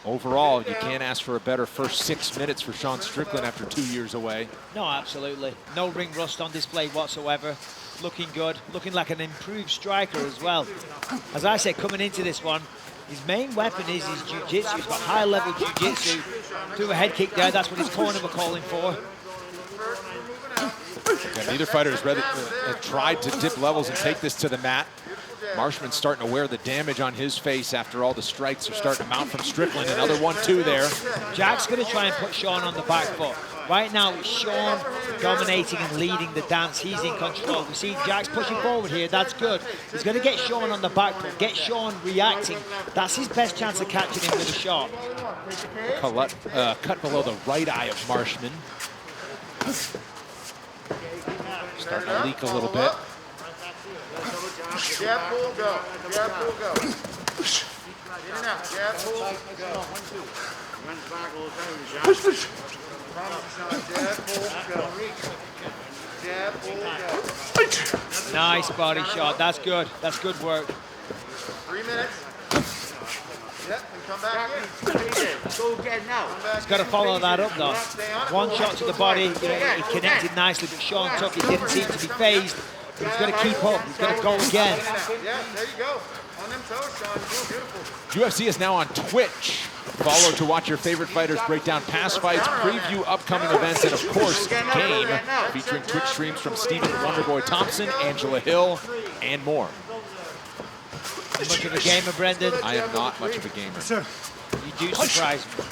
Overall, you can't ask for a better first 6 minutes for Sean Strickland after 2 years away. No, absolutely. No ring rust on display whatsoever. Looking good, looking like an improved striker as well. As I said, coming into this one, his main weapon is his jiu-jitsu. He's got high-level jiu-jitsu. Threw a head kick there. That's what his corner were calling for. Yeah, neither fighter has tried to dip levels and take this to the mat. Marshmann's starting to wear the damage on his face after all the strikes are starting to mount from Strickland. Another 1-2 there. Jack's going to try and put Sean on the back foot. Right now, it's Sean dominating and leading the dance. He's in control. We see Jack's pushing forward here. That's good. He's going to get Sean on the back foot, get Sean reacting. That's his best chance of catching him with a shot. Cut below the right eye of Marshmann. Starting to leak a little bit. Jab, pull, go. Jab, pull, go. In and out. Jab, pull, go. 1, 2. Jab, pull, go. Jab, pull, go. Nice body shot. That's good. That's good work. 3 minutes. Set and come back in. Go again now. He's got to follow that up, though. One shot to the body, you know, he connected nicely, but Sean took it, didn't seem to be phased. But he's got to keep up, he's got to go again. Yeah, there you go. On them toes, Sean. Beautiful. UFC is now on Twitch. Follow to watch your favorite fighters break down past fights, preview upcoming events, and of course, game, featuring Twitch streams from Stephen Wonderboy Thompson, Angela Hill, and more. Much of a gamer, Brendan? I am not much of a gamer. Sir. You do surprise me.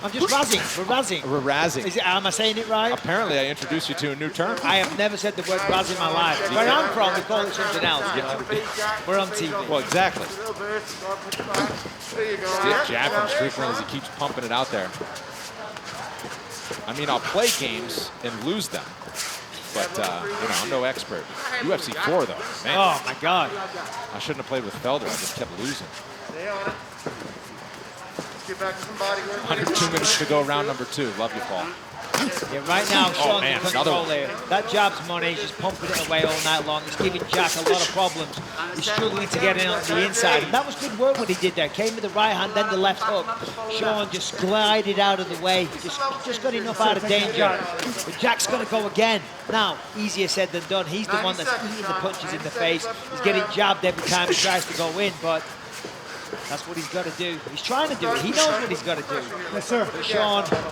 I'm just razzing. We're razzing. We're razzing. Am I saying it right? Apparently, I introduced you to a new term. I have never said the word razz in my life. Where I'm from, we call it something else. We're on TV. Well, exactly. There you go. Stiff jab from Strickland as he keeps pumping it out there. I mean, I'll play games and lose them. But, you know, I'm no expert. UFC 4, though. Man. Oh, my God. I shouldn't have played with Felder. I just kept losing. Stay on it. Let's get back to some body work. 102 minutes to go, round number 2. Love you, Paul. Yeah, right now, Sean's in control another there. That jab's money. He's just pumping it away all night long. It's giving Jack a lot of problems. He's struggling to get in on the inside. And that was good work what he did there. Came with the right hand, then the left hook. Sean just glided out of the way. Just got enough out of danger. But Jack's going to go again. Now, easier said than done. He's the one that's eating the punches in the face. He's getting jabbed every time he tries to go in, but that's what he's got to do. He's trying to do it. He knows what he's got to do. Yes, sir. But Sean's having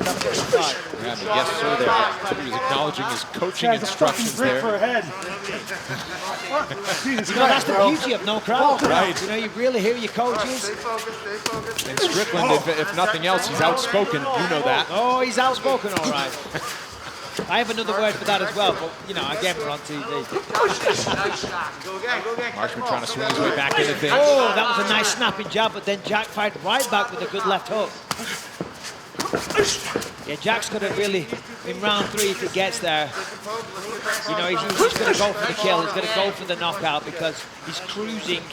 a good fight. Yeah, the yes sir there. He was acknowledging his coaching instructions there. For a head. You know, that's the beauty of no crowd. Right. You know, you really hear your coaches. Stay focused, stay focused. And Strickland, if nothing else, he's outspoken. You know that. Oh, he's outspoken, all right. I have another word for that as well, but, you know, again, we're on TV. Go again. Marshmann trying to swing his way back into things. Oh, that was a nice snapping jab, but then Jack fired right back with a good left hook. Yeah, Jack's going to really, in round 3, if he gets there, you know, he's going to go for the kill. He's going to go for the knockout because he's cruising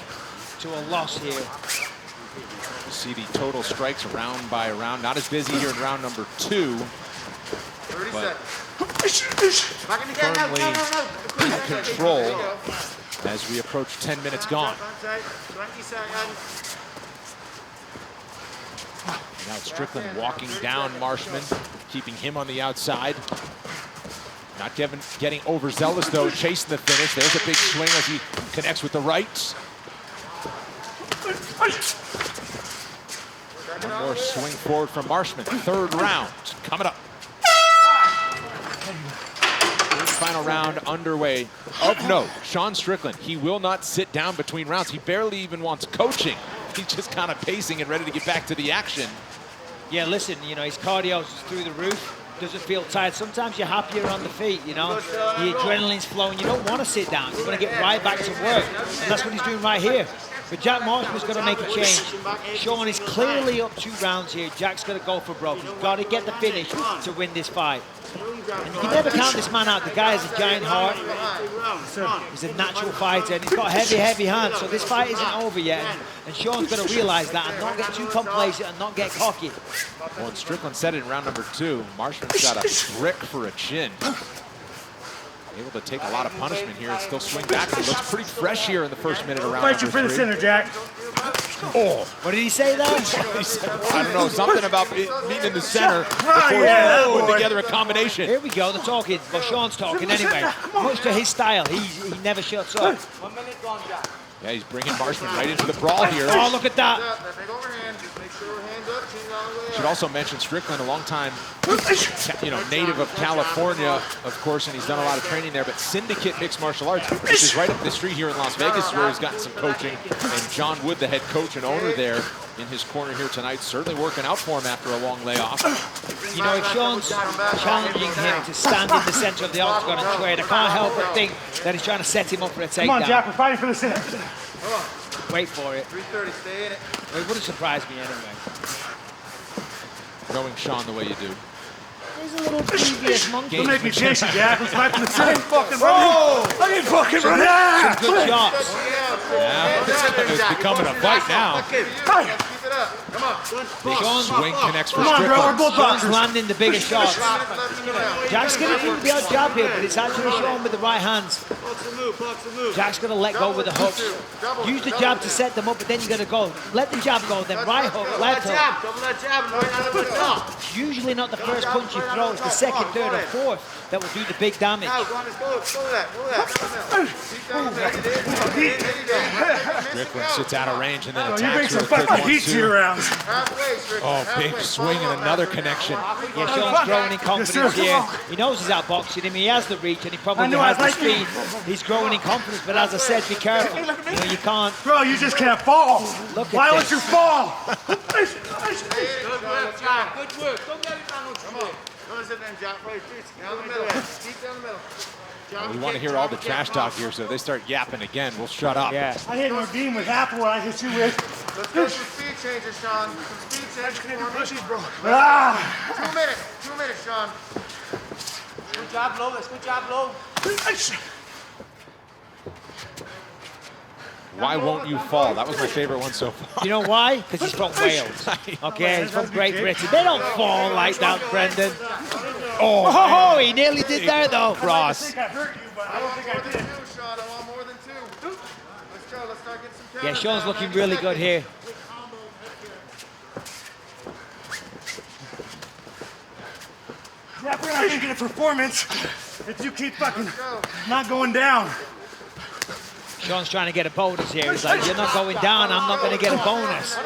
to a loss here. You see the total strikes round by round. Not as busy here in round number 2. 30 But firmly in control as we approach 10 minutes gone. 20 seconds. Now it's Strickland walking down Marshmann, keeping him on the outside. Not getting overzealous, though, chasing the finish. There's a big swing as he connects with the rights. One more swing forward from Marshmann. 3rd round coming up. Final round underway. Of note, Sean Strickland, he will not sit down between rounds. He barely even wants coaching. He's just kind of pacing and ready to get back to the action. Yeah, listen, you know, his cardio's through the roof. Doesn't feel tired. Sometimes you're happier on the feet, you know. The adrenaline's flowing. You don't want to sit down. You want to get right back to work. And that's what he's doing right here. But Jack Marshmann's got to make a change. Sean is clearly up 2 rounds here. Jack's got to go for broke. He's got to get the finish to win this fight. And you can never count this man out. The guy has a giant heart. He's a natural fighter, and he's got heavy, heavy hands. So this fight isn't over yet. And Sean's going to realize that and not get too complacent and not get cocky. Well, and Strickland said it in round number 2. Marshmann's got a brick for a chin. Able to take a lot of punishment here and still swing back. He looks pretty fresh here in the first minute of round number 3. Fight you for the center, Jack. Oh, what did he say there? He said, I don't know, something about meeting in the center before putting together a combination. Here we go, they're talking. Well, Sean's talking anyway. Much to his style, he never shuts up. 1 minute gone, Jack. Yeah, he's bringing Marshmann right into the brawl here. Oh, look at that. That big overhand. Just make sure we're hands up. She's on the way Should also mention Strickland, a long time, you know, native of California, of course, and he's done a lot of training there, but Syndicate Mixed Martial Arts, which is right up the street here in Las Vegas, where he's gotten some coaching, and John Wood, the head coach and owner there, in his corner here tonight, certainly working out for him after a long layoff. You know, if Sean's challenging him to stand in the center of the octagon and trade, I can't help but think that he's trying to set him up for a takedown. Come on, Jack, we're fighting for the center. Wait for it. 330, stay in it. It wouldn't surprise me anyway. Knowing Sean the way you do. He's a little previous monkey. Don't make me chase you, Jack. Let's fight for the center. I ain't fucking running. I ain't fucking running. Some good shots. Yeah, it's becoming a fight now. it up. Come on. Big swing connects for Come on, bro, we're Strickland. both Sean's landing the bigger shots. Left. Jack's going to do the jab here, but it's actually Sean with the right hands. Box and move. Jack's going to let go with the hooks. Use the jab to set them up, but then you got to go. Let the jab go, then right hook, left hook. Double that jab and right out of the top. It's usually not the first punch you throw, it's the second, third, or fourth that will do the big damage. Now, go on, let's go. Pull that. Strickland sits out of range and then You bring attacks some with a quick fucking heat to 1-2. your rounds. Halfway, Strickland. Oh, big swing and another connection. Yeah, Sean's growing in confidence here. He knows he's outboxing him, he has the reach, and he probably has the speed. He's growing in confidence, but as I said, be careful. You know, you can't. Bro, you just can't fall. Look at Why this. don't you fall? Good work, Jack. Good work. Don't get it down on Come on. Don't sit there, Jack. Down the middle. Keep down the middle. We want to hear all the trash talk here, so if they start yapping again, we'll shut up. Yeah. I hit Nordine with half of what I hit you with. Let's go some speed changes, Sean. Some speed changes for me. Pushies, bro. Ah. 2 minutes. 2 minutes, Sean. Good job, low. Let's good job, low. Why won't you fall? That was my favorite one so far. You know why? Because he's from Wales. Okay, he's from Great Britain. They don't fall like that, Brendan. Oh, he nearly did there, though. Cross. I hurt you, but I don't think I did. Sean, I want more than 2. Let's go. Let's start getting some counters. Yeah, Sean's now. looking 90 really good seconds. here. Yeah, we're not gonna get a performance if you keep fucking not going down. Sean's trying to get a bonus here. He's like, you're not going down, I'm not going to get a bonus.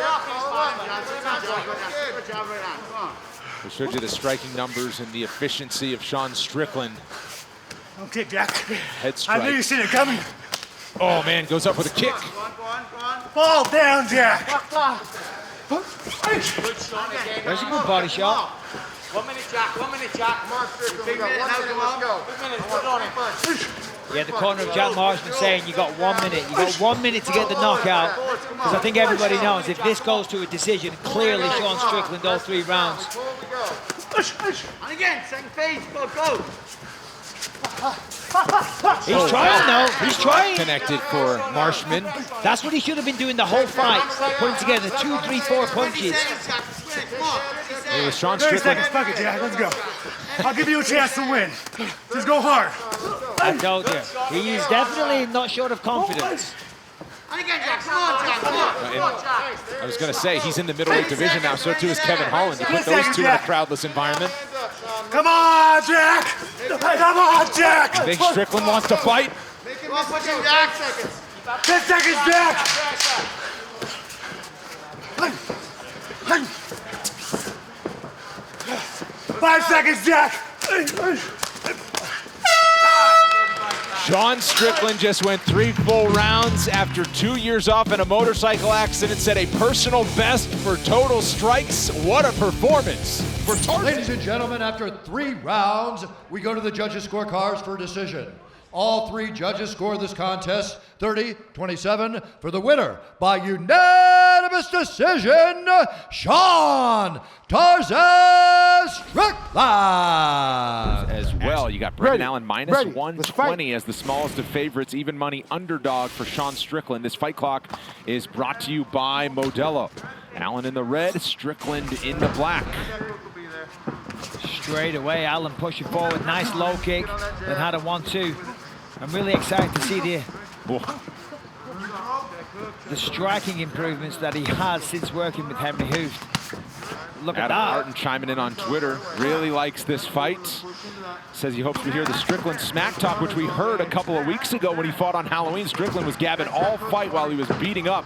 We showed you the striking numbers and the efficiency of Sean Strickland. Don't kick, Jack. Head I knew you strike. seen it coming. Oh, man, goes up with a kick. Go on. Fall down, Jack. There's a good body shot. 1 minute, Jack. 1 minute, Jack. Come on, Strickland. We got 1 minute. Let's go. 2 minutes. Put on it. Yeah, the corner of Jack Marshmann saying you got 1 minute. You got 1 minute to get the knockout. Because I think everybody knows if this goes to a decision, clearly Sean Strickland all 3 rounds. And again, second phase. Go. He's trying though. He's trying. Connected for Marshmann. That's what he should have been doing the whole fight. Putting together 2, 3, 4 punches. It was Sean 30 Strickland. seconds, fuck it, Jack. Let's go. I'll give you a chance to win. Just go hard. I told you. He is definitely not short of confidence. And again, Jack. Come on, Jack. Come on, Jack. I was going to say, he's in the middleweight division now, so too is Kevin Holland. You put those two in a crowdless environment. Come on, Jack. Come on, Jack. Big Strickland wants to fight. Come on, put you Jack. 10 seconds, Jack. 5 seconds, Jack. Sean Strickland just went 3 full rounds after 2 years off in a motorcycle accident, set a personal best for total strikes. What a performance for Tarzan. Ladies and gentlemen, after 3 rounds, we go to the judges' scorecards for decision. All 3 judges score this contest 30-27 for the winner by unanimous decision, Sean Tarzan Strickland. As well, you got Brendan Allen minus 120 as the smallest of favorites, even money underdog for Sean Strickland. This fight clock is brought to you by Modelo. Allen in the red, Strickland in the black. Straight away, Allen pushing forward. Nice low kick. Then had a 1-2. I'm really excited to see the striking improvements that he has since working with Henry Hooft. Look at Adam that. Martin chiming in on Twitter, really likes this fight. Says he hopes we hear the Strickland smack talk, which we heard a couple of weeks ago when he fought on Halloween. Strickland was gabbing all fight while he was beating up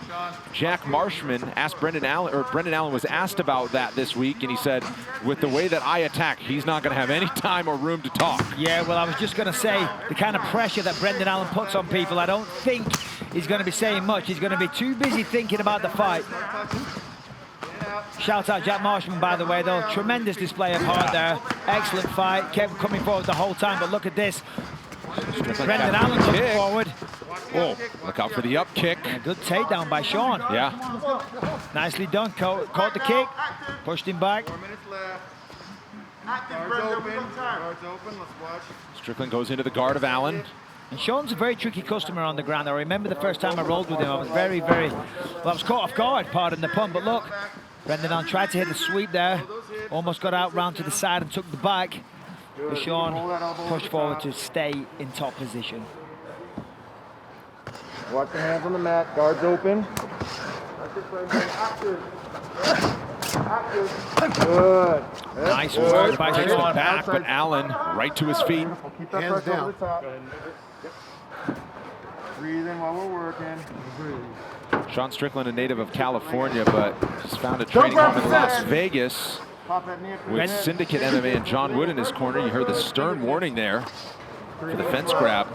Jack Marshmann. Brendan Allen was asked about that this week, and he said, with the way that I attack, he's not going to have any time or room to talk. Yeah, well, I was just going to say, the kind of pressure that Brendan Allen puts on people, I don't think he's going to be saying much. He's going to be too busy thinking about the fight. Shout out Jack Marshmann, by the way, though. Tremendous display of heart there. Excellent fight. Kept coming forward the whole time, but look at this. Brendan Allen coming forward. Oh, look out for the up kick. A good takedown by Sean. Yeah. Nicely done. Caught the kick. Pushed him back. 4 minutes left. Guards open. Let's watch. Strickland goes into the guard of Allen. And Sean's a very tricky customer on the ground. I remember the first time I rolled with him, I was very, well, I was caught off guard, pardon the pun, but look, Brendan Allen tried to hit the sweep there, almost got out round to the side and took the back, but Sean pushed forward to stay in top position. Watch the hands on the mat, guards open. Good. Nice work by takes one back, but Allen right to his feet. Keep that pressure over the top. Breathe in while we're working. Sean Strickland, a native of California, but just found a training home in Las Vegas with Syndicate MMA and John Wood in his corner. You heard the stern warning there for the fence grab.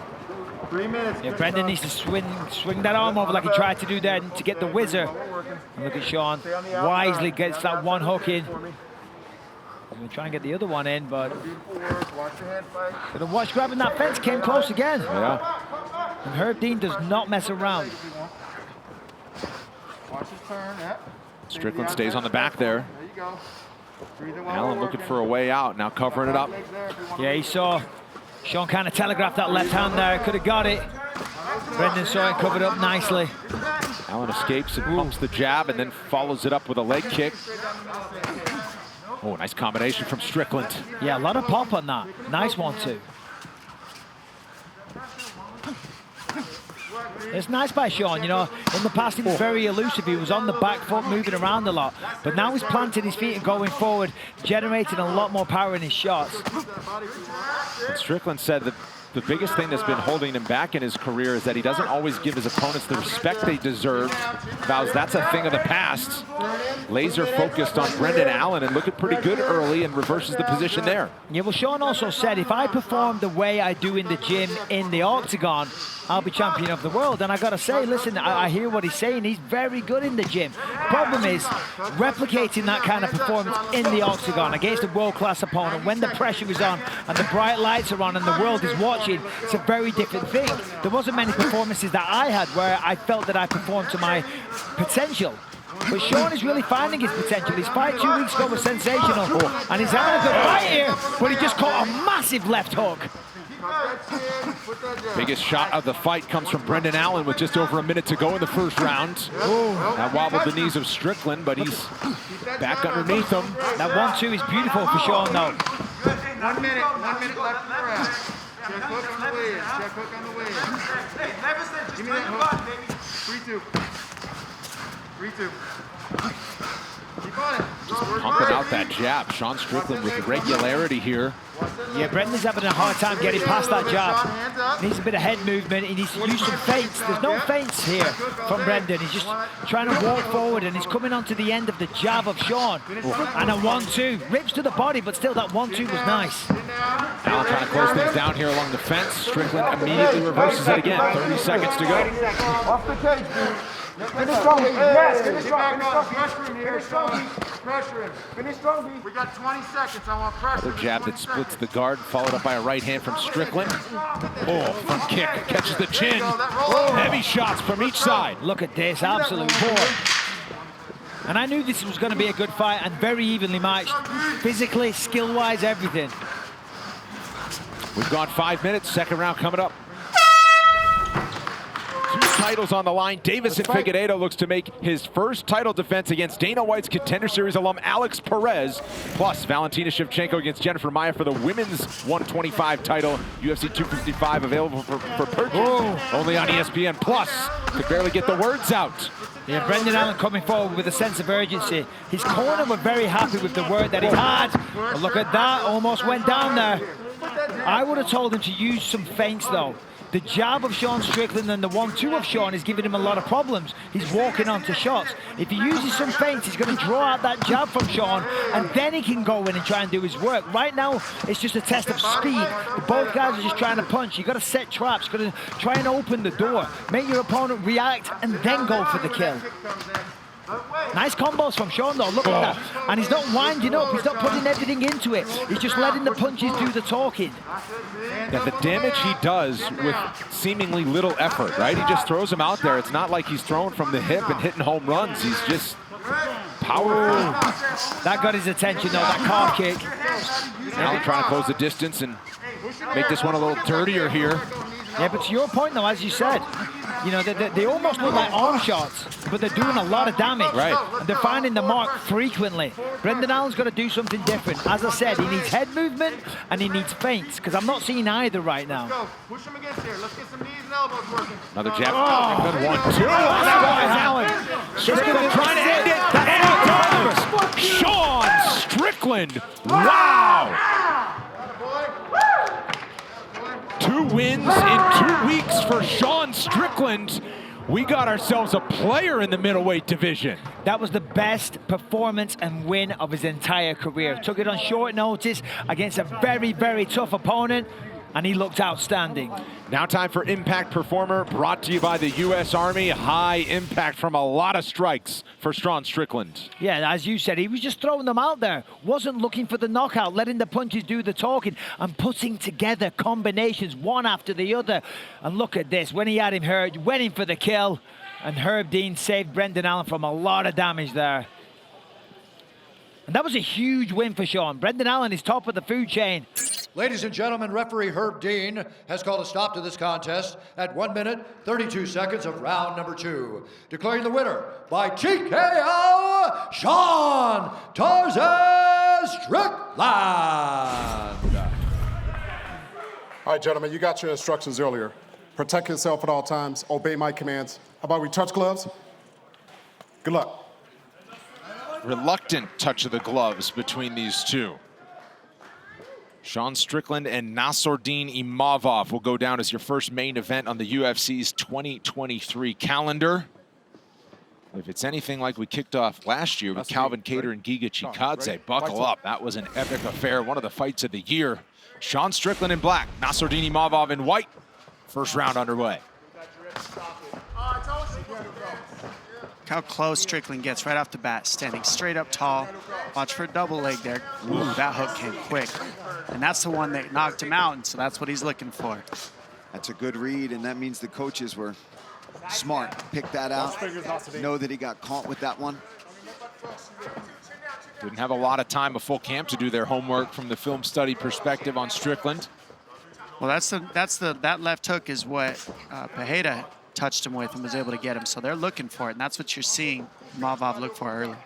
3 minutes. Yeah, Brendan needs to swing that arm over like he tried to do then to get the whizzer. And look at Sean, wisely gets that one hook in. We'll try and get the other one in, but the watch grabbing that fence came close again. Yeah. And Herb Dean does not mess around. Watch his turn. Strickland stays on the back there. Allen looking for a way out, now covering it up. Yeah, he saw Sean kind of telegraphed that left hand there, could have got it. Brendan saw it covered up nicely. Allen escapes and pumps the jab and then follows it up with a leg kick. Oh, nice combination from Strickland. Yeah, a lot of pop on that. Nice one, too. It's nice by Sean, you know. In the past, he was very elusive. He was on the back foot, moving around a lot. But now he's planting his feet and going forward, generating a lot more power in his shots. And Strickland said that the biggest thing that's been holding him back in his career is that he doesn't always give his opponents the respect they deserve. Vows that's a thing of the past. Laser focused on Brendan Allen and looking pretty good early and reverses the position there. Yeah, well, Sean also said, if I perform the way I do in the gym in the Octagon, I'll be champion of the world. And I got to say, listen, I hear what he's saying. He's very good in the gym. Problem is, replicating that kind of performance in the Octagon against a world-class opponent when the pressure is on and the bright lights are on and the world is watching, it's a very different thing. There wasn't many performances that I had where I felt that I performed to my potential. But Sean is really finding his potential. His fight 2 weeks ago was sensational. And he's having a good fight here, but he just caught a massive left hook. Biggest shot of the fight comes from Brendan Allen with just over a minute to go in the first round. That wobbled the knees of Strickland, but he's back underneath him. That 1-2 is beautiful for Sean, though. 1 minute left in the round. Check hook on the way in. Check hook on the way in. Give me that hook. 3-2. 3-2. Keep on it. Pumping out that jab. Sean Strickland with regularity here. Yeah, Brendan's having a hard time getting past that jab. Needs a bit of head movement. He needs to use some feints. There's no feints here from Brendan. He's just trying to walk forward and he's coming onto the end of the jab of Sean. And a 1-2. Rips to the body, but still that 1-2 was nice. Allen trying to close things down here along the fence. Strickland immediately reverses it again. 30 seconds to go. Off the cage, dude. Finish strong, baby. Yes, finish strong. Pressure him here, Sean. Pressure him. Finish strong, B. We got 20 seconds. I want pressure. Another jab that splits the guard, followed up by a right hand from Strickland. Oh, front kick, catches the chin. Heavy shots from each side. Look at this, absolute poor. And I knew this was going to be a good fight and very evenly matched. Physically, skill-wise, everything. We've gone 5 minutes, second round coming up. Two titles on the line. Davison Figueiredo looks to make his first title defense against Dana White's Contender Series alum Alex Perez, plus Valentina Shevchenko against Jennifer Maia for the women's 125 title. UFC 255 available for purchase. Only on ESPN Plus. Could barely get the words out. Yeah, Brendan Allen coming forward with a sense of urgency. His corner were very happy with the work that he had. But look at that, almost went down there. I would have told him to use some feints though. The jab of Sean Strickland and the 1-2 of Sean is giving him a lot of problems. He's walking onto shots. If he uses some feints, he's going to draw out that jab from Sean, and then he can go in and try and do his work. Right now, it's just a test of speed. Both guys are just trying to punch. You've got to set traps. You've got to try and open the door. Make your opponent react, and then go for the kill. Nice combos from Sean though, look at that. And he's not winding up, he's not putting everything into it. He's just letting the punches do the talking. Yeah, the damage he does with seemingly little effort, right? He just throws him out there. It's not like he's throwing from the hip and hitting home runs. He's just powerful. That got his attention though, that calf kick. Now trying to close the distance and make this one a little dirtier here. Yeah, but to your point, though, as you said, you know, they almost look like arm shots, but they're doing a lot of damage. Right. And they're finding the mark frequently. Brendan Allen's got to do something different. As I said, he needs head movement and he needs feints, because I'm not seeing either right now. Go. Push him against here. Let's get some knees and elbows working. Another jab. Oh. Good 1-2. Allen. Strickland trying to end it. And it does. Sean Strickland. Wow. 2 wins in 2 weeks for Sean Strickland. We got ourselves a player in the middleweight division. That was the best performance and win of his entire career. Took it on short notice against a very, very tough opponent, and he looked outstanding. Now time for Impact Performer, brought to you by the U.S. Army. High impact from a lot of strikes for Sean Strickland. Yeah, as you said, he was just throwing them out there. Wasn't looking for the knockout, letting the punches do the talking and putting together combinations one after the other. And look at this, when he had him hurt, went in for the kill, and Herb Dean saved Brendan Allen from a lot of damage there. And that was a huge win for Sean. Brendan Allen is top of the food chain. Ladies and gentlemen, referee Herb Dean has called a stop to this contest at 1 minute, 32 seconds of round number 2. Declaring the winner by TKO, Sean Tarzan Strickland. All right, gentlemen, you got your instructions earlier. Protect yourself at all times, obey my commands. How about we touch gloves? Good luck. Reluctant touch of the gloves between these two. Sean Strickland and Nassourdine Imavov will go down as your first main event on the UFC's 2023 calendar. If it's anything like we kicked off last year with Calvin Kattar and Giga Chikadze, buckle up. That was an epic affair, one of the fights of the year. Sean Strickland in black, Nassourdine Imavov in white. First round underway. Look how close Strickland gets right off the bat, standing straight up tall. Watch for a double leg there. Ooh, that hook came quick. And that's the one that knocked him out, and so that's what he's looking for. That's a good read, and that means the coaches were smart. Pick that out. Know that he got caught with that one. Didn't have a lot of time, a full camp, to do their homework from the film study perspective on Strickland. Well, that left hook is what Pereira touched him with and was able to get him. So they're looking for it, and that's what you're seeing Imavov look for early.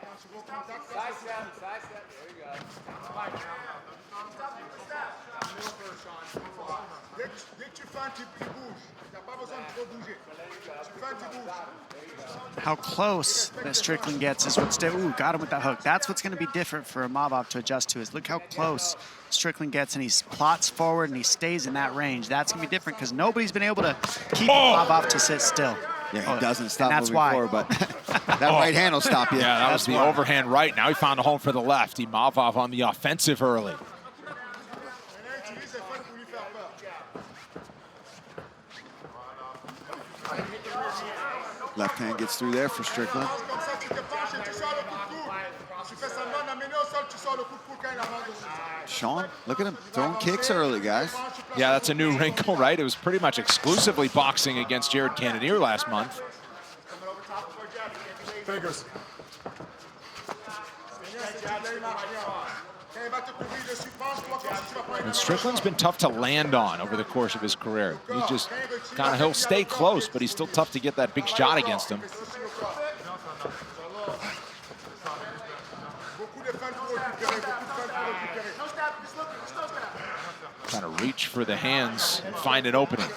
How close that Strickland gets is what's ooh, got him with that hook. That's what's going to be different for Imavov to adjust to, is look how close Strickland gets, and he plots forward and he stays in that range. That's going to be different because nobody's been able to keep Imavov to sit still. Yeah, he doesn't stop moving forward, but that right hand will stop you. Yeah, that was the overhand right. Now he found a home for the left. Imavov on the offensive early. Left hand gets through there for Strickland. Sean, look at him throwing kicks early, guys. Yeah, that's a new wrinkle, right? It was pretty much exclusively boxing against Jared Cannonier last month. Fingers. And Strickland's been tough to land on over the course of his career. He just kind of, he'll stay close, but he's still tough to get that big shot against him. Trying to reach for the hands and find an opening.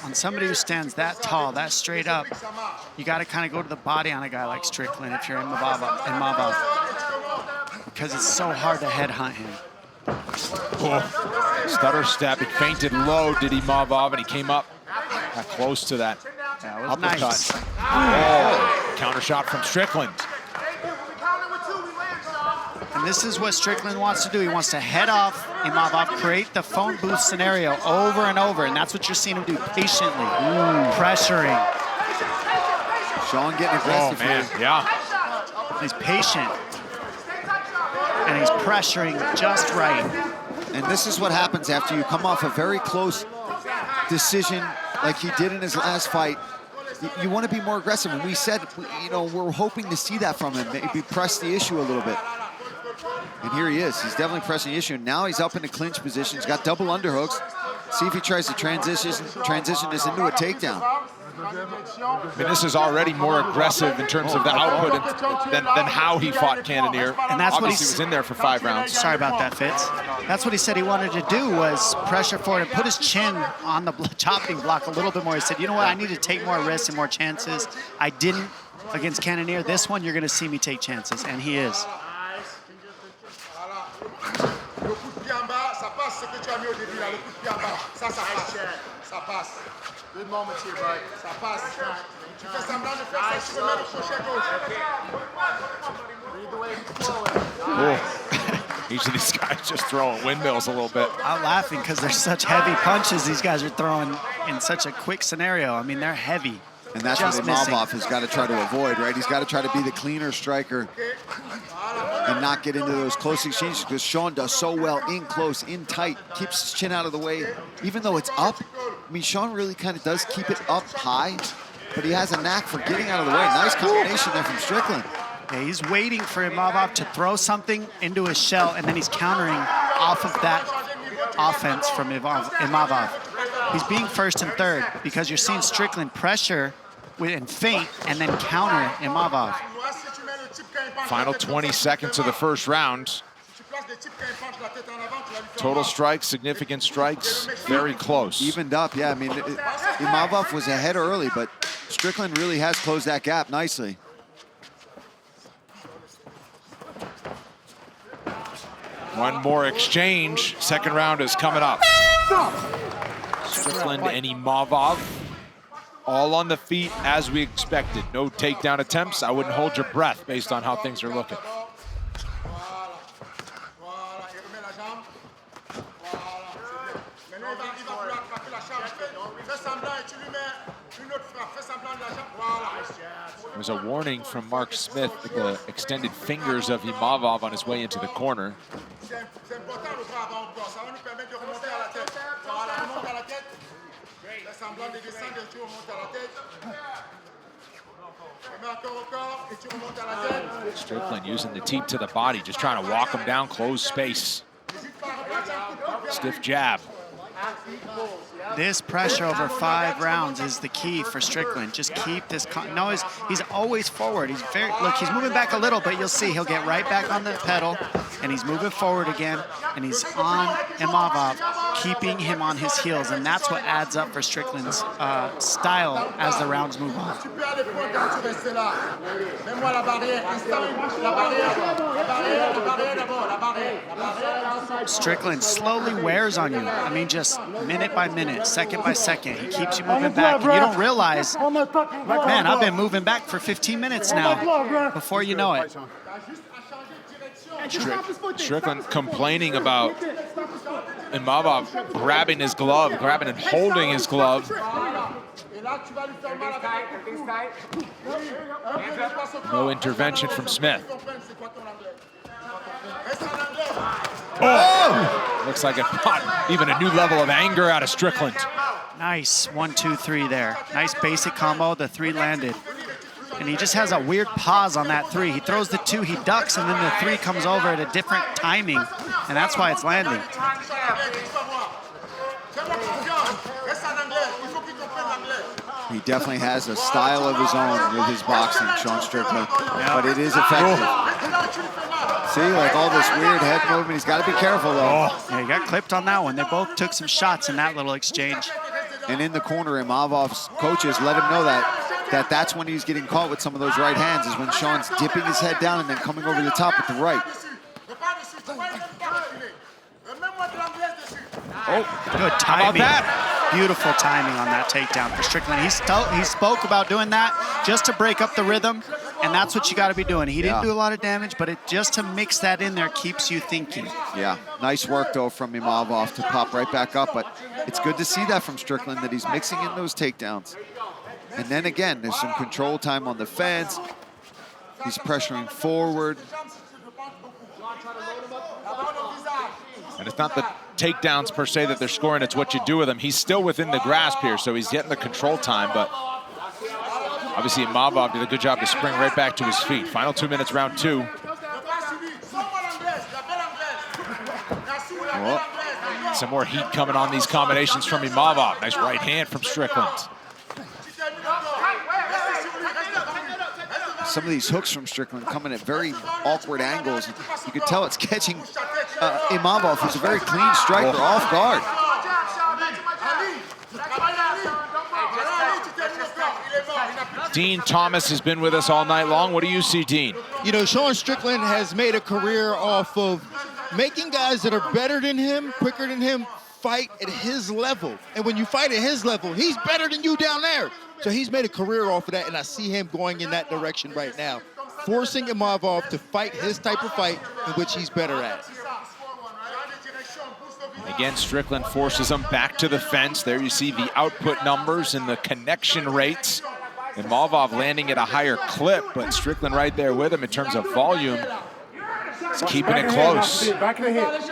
On somebody who stands that tall, that straight up, you got to kind of go to the body on a guy like Strickland if you're in Imavov, because it's so hard to headhunt him. Oh. Stutter step, he feinted low, did Imavov, and he came up close to that uppercut. Nice. Oh, counter shot from Strickland. And this is what Strickland wants to do. He wants to head off Imavov, create the phone booth scenario over and over, and that's what you're seeing him do patiently. Pressuring. Sean getting aggressive. Oh, man, yeah. He's patient. And he's pressuring just right. And this is what happens after you come off a very close decision like he did in his last fight. you want to be more aggressive. And we said, you know, we're hoping to see that from him, maybe press the issue a little bit. And here he is. He's definitely pressing the issue. Now he's up in the clinch position. He's got double underhooks. See if he tries to transition this into a takedown. I mean, this is already more aggressive in terms of the output than how he fought Cannonier. And that's Obviously what he was in there for 5 rounds. Sorry about that, Fitz. That's what he said he wanted to do, was pressure forward and put his chin on the chopping block a little bit more. He said, you know what, I need to take more risks and more chances. I didn't against Cannonier. This one, you're going to see me take chances, and he is. Good moments here, bud. Ça passe. Tu fais semblant de faire ça, tu remets le crochet gauche. Read the way he's flowing. Each of these guys just throwing windmills a little bit. I'm laughing because they're such heavy punches these guys are throwing in such a quick scenario. I mean, they're heavy. And that's what Imavov has got to try to avoid, right? He's got to try to be the cleaner striker and not get into those close exchanges, because Sean does so well in close, in tight, keeps his chin out of the way. Even though it's up, I mean, Sean really kind of does keep it up high, but he has a knack for getting out of the way. Nice combination there from Strickland. Yeah, he's waiting for Imavov to throw something into his shell, and then he's countering off of that offense from Imavov. He's being first and third because you're seeing Strickland pressure and feint and then counter Imavov. Final 20 seconds of the first round. Total strikes, significant strikes, very close. Evened up, yeah. I mean, Imavov was ahead early, but Strickland really has closed that gap nicely. One more exchange. Second round is coming up. Strickland and Imavov all on the feet as we expected. No takedown attempts. I wouldn't hold your breath based on how things are looking. There was a warning from Mark Smith with the extended fingers of Imavov on his way into the corner. Strickland using the teep to the body, just trying to walk him down, close space. Stiff jab. This pressure over 5 rounds is the key for Strickland. Just keep this. No, he's always forward. He's very, look, he's moving back a little, but you'll see he'll get right back on the pedal, and he's moving forward again, and he's on Imavov, keeping him on his heels, and that's what adds up for Strickland's style as the rounds move on. Strickland slowly wears on you. I mean, just minute by minute, second by second. He keeps you moving back, and you don't realize, man, I've been moving back for 15 minutes now, before you know it. Strickland complaining about Imavov grabbing his glove, grabbing and holding his glove. No intervention from Smith. Oh! Looks like it brought even a new level of anger out of Strickland. Nice 1, 2, 3 there. Nice basic combo. The 3 landed. And he just has a weird pause on that 3. He throws the 2, he ducks, and then the 3 comes over at a different timing. And that's why it's landing. He definitely has a style of his own with his boxing, Sean Strickland, but it is effective. See, like all this weird head movement. He's got to be careful, though. Oh. Yeah, he got clipped on that one. They both took some shots in that little exchange. And in the corner, Imavov's coaches let him know that's when he's getting caught with some of those right hands, is when Sean's dipping his head down and then coming over the top with the right. Oh, good timing. How about that? Beautiful timing on that takedown for Strickland. He spoke about doing that just to break up the rhythm, and that's what you got to be doing. He didn't do a lot of damage, but it just to mix that in there keeps you thinking. Yeah, nice work, though, from Imavov to pop right back up, but it's good to see that from Strickland, that he's mixing in those takedowns. And then again, there's some control time on the fence. He's pressuring forward. And it's not the takedowns per se that they're scoring, it's what you do with them. He's still within the grasp here, so he's getting the control time, but Obviously, Imavov did a good job to spring right back to his feet. Final 2 minutes, round 2. Oh, some more heat coming on these combinations from Imavov. Nice right hand from Strickland. Some of these hooks from Strickland coming at very awkward angles. You could tell it's catching Imavov, who's a very clean striker, off guard. Dean Thomas has been with us all night long. What do you see, Dean? You know, Sean Strickland has made a career off of making guys that are better than him, quicker than him, fight at his level. And when you fight at his level, he's better than you down there. So he's made a career off of that, and I see him going in that direction right now, forcing Imavov to fight his type of fight in which he's better at. Again, Strickland forces him back to the fence. There you see the output numbers and the connection rates. Imavov landing at a higher clip, but Strickland right there with him in terms of volume. He's keeping it close. Back of the head.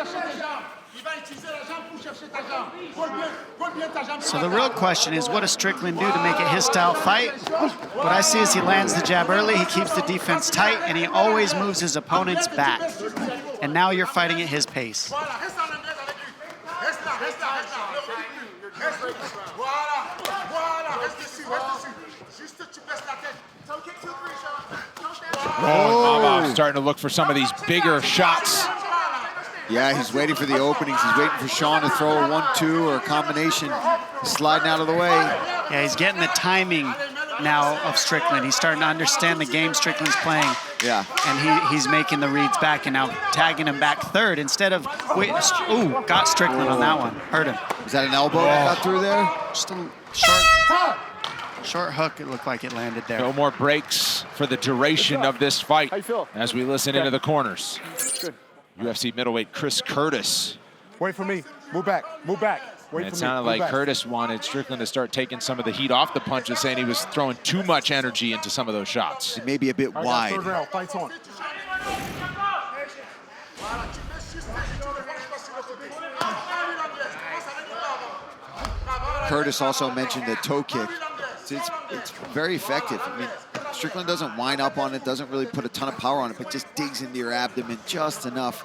So the real question is, what does Strickland do to make it his style fight? What I see is he lands the jab early, he keeps the defense tight, and he always moves his opponents back. And now you're fighting at his pace. Imavov starting to look for some of these bigger shots. Yeah, he's waiting for the openings. He's waiting for Sean to throw a 1-2 or a combination. He's sliding out of the way. Yeah, he's getting the timing now of Strickland. He's starting to understand the game Strickland's playing. Yeah. And he's making the reads back and now tagging him back third instead of, got Strickland on that one. Hurt him. Is that an elbow that got through there? Just a short hook, it looked like it landed there. No more breaks for the duration of this fight as we listen into the corners. Good. UFC middleweight Chris Curtis. Wait for me. Move back. Move back. Wait It for me. sounded Move like back. Curtis wanted Strickland to start taking some of the heat off the punches, saying he was throwing too much energy into some of those shots. Maybe a bit All right, wide. Third round. Fights on. Curtis also mentioned the toe kick. It's very effective. I mean, Strickland doesn't wind up on it, doesn't really put a ton of power on it, but just digs into your abdomen just enough.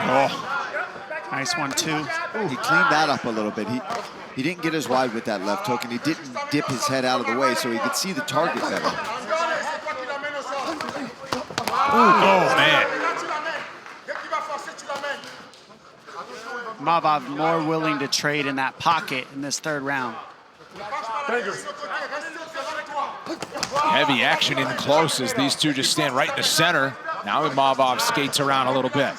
Oh. Nice one, too. He cleaned that up a little bit. He didn't get as wide with that left hook, and he didn't dip his head out of the way so he could see the target better. Oh, man. Imavov more willing to trade in that pocket in this third round. Heavy action in close as these two just stand right in the center. Now Imavov skates around a little bit.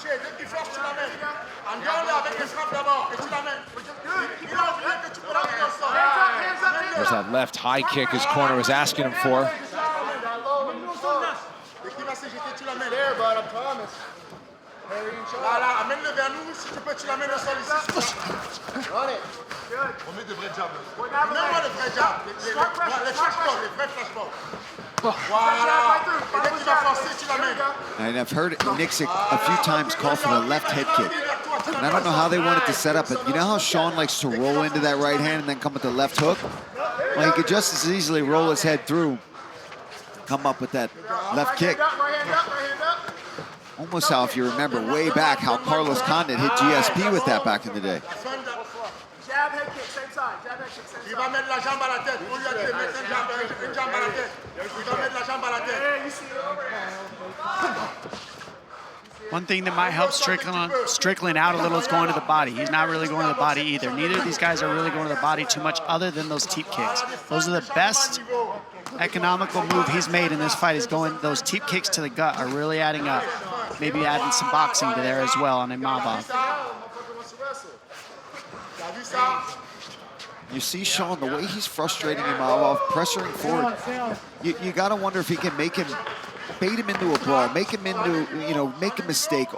There's that left high kick his corner was asking him for. And I've heard Nick a few times call for the left head kick. And I don't know how they wanted to set up it. You know how Sean likes to roll into that right hand and then come with the left hook? Well, he could just as easily roll his head through, come up with that left kick. Almost how, if you remember way back, how Carlos Condit hit GSP with that back in the day. Jab, head kick, same side. Jab, head kick, same side. Il va mettre la jambe à la tête. On lui a dit, mettre une jambe à la tête. Il va mettre la jambe à la tête. One thing that might help Strickland out a little is going to the body. He's not really going to the body either. Neither of these guys are really going to the body too much other than those teep kicks. Those are the best economical move he's made in this fight, is going, those teep kicks to the gut are really adding up. Maybe adding some boxing to there as well on Imavov. You see Sean, the way he's frustrating Imavov, pressuring forward. You got to wonder if he can make him, bait him into a brawl, make him into, make a mistake,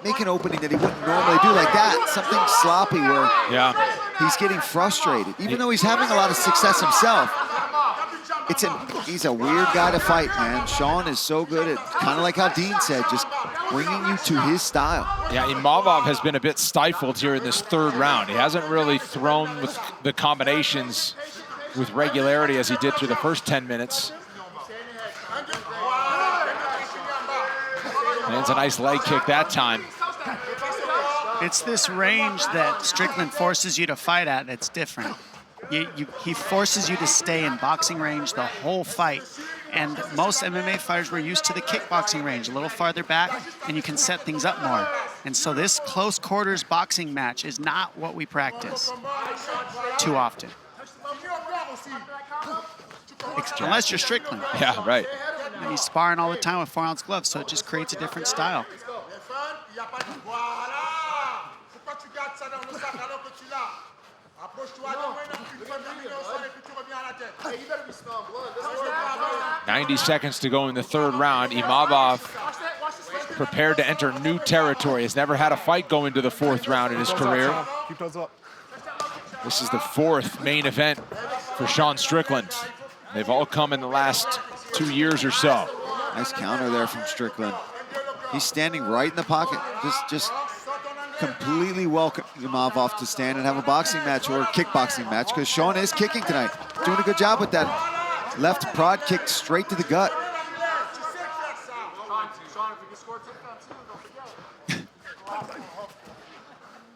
make an opening that he wouldn't normally do like that. Something sloppy where he's getting frustrated, even though he's having a lot of success himself. he's a weird guy to fight, man. Sean is so good at, kind of like how Dean said, just bringing you to his style. Yeah, Imavov has been a bit stifled here in this third round. He hasn't really thrown with the combinations with regularity as he did through the first 10 minutes. And it's a nice leg kick that time. It's this range that Strickland forces you to fight at that's different. He forces you to stay in boxing range the whole fight. And most MMA fighters were used to the kickboxing range, a little farther back, and you can set things up more. And so this close quarters boxing match is not what we practice too often. Unless you're Strickland. Yeah, right. And he's sparring all the time with 4-ounce gloves, so it just creates a different style. 90 seconds to go in the third round. Imavov prepared to enter new territory. Has never had a fight go into the fourth round in his career. Keep those up. This is the fourth main event for Sean Strickland. They've all come in the last 2 years or so. Nice counter there from Strickland. He's standing right in the pocket. Just completely welcome Imavov to stand and have a boxing match or a kickboxing match, because Sean is kicking tonight. Doing a good job with that left prod kick straight to the gut.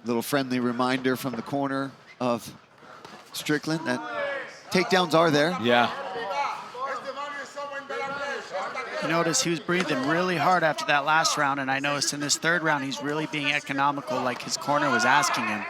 Little friendly reminder from the corner of Strickland that takedowns are there. Yeah. You notice he was breathing really hard after that last round, and I noticed in this third round he's really being economical like his corner was asking him.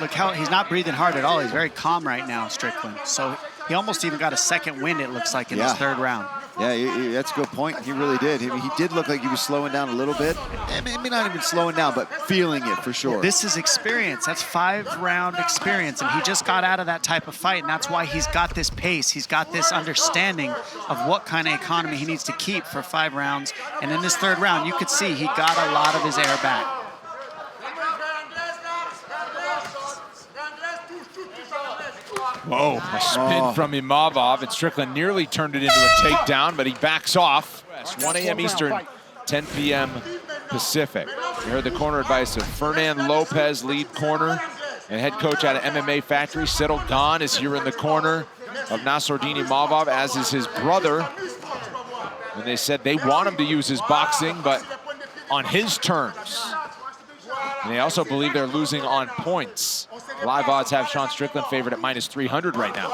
Look how he's not breathing hard at all. He's very calm right now, Strickland. So he almost even got a second wind, it looks like, in this third round. Yeah, that's a good point. He really did. He did look like he was slowing down a little bit. Maybe not even slowing down, but feeling it for sure. This is experience. That's 5-round experience, and he just got out of that type of fight, and that's why he's got this pace. He's got this understanding of what kind of economy he needs to keep for 5 rounds. And in this third round, you could see he got a lot of his air back. Whoa, a spin from Imavov, and Strickland nearly turned it into a takedown, but he backs off. 1 a.m. Eastern, 10 p.m. Pacific. You heard the corner advice of Fernan Lopez, lead corner, and head coach out of MMA Factory. Settle Ghan is here in the corner of Nassourdine Imavov, as is his brother. And they said they want him to use his boxing, but on his terms. And they also believe they're losing on points. Live odds have Sean Strickland favored at -300 right now.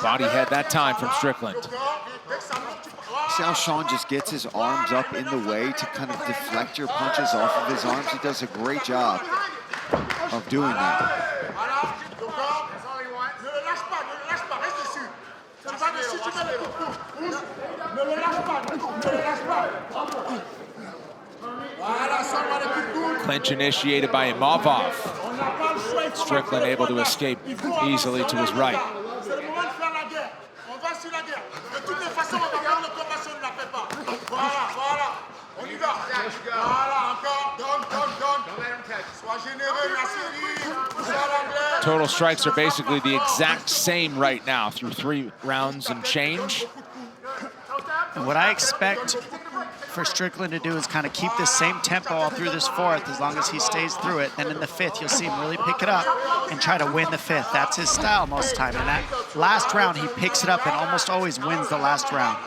Body head that time from Strickland. See how Sean just gets his arms up in the way to kind of deflect your punches off of his arms? He does a great job of doing that. Clinch initiated by Imavov. Strickland able to escape easily to his right. Total strikes are basically the exact same right now through 3 rounds and change. And what I expect for Strickland to do is kind of keep this same tempo all through this fourth, as long as he stays through it. Then in the fifth, you'll see him really pick it up and try to win the fifth. That's his style most of the time. And that last round, he picks it up and almost always wins the last round.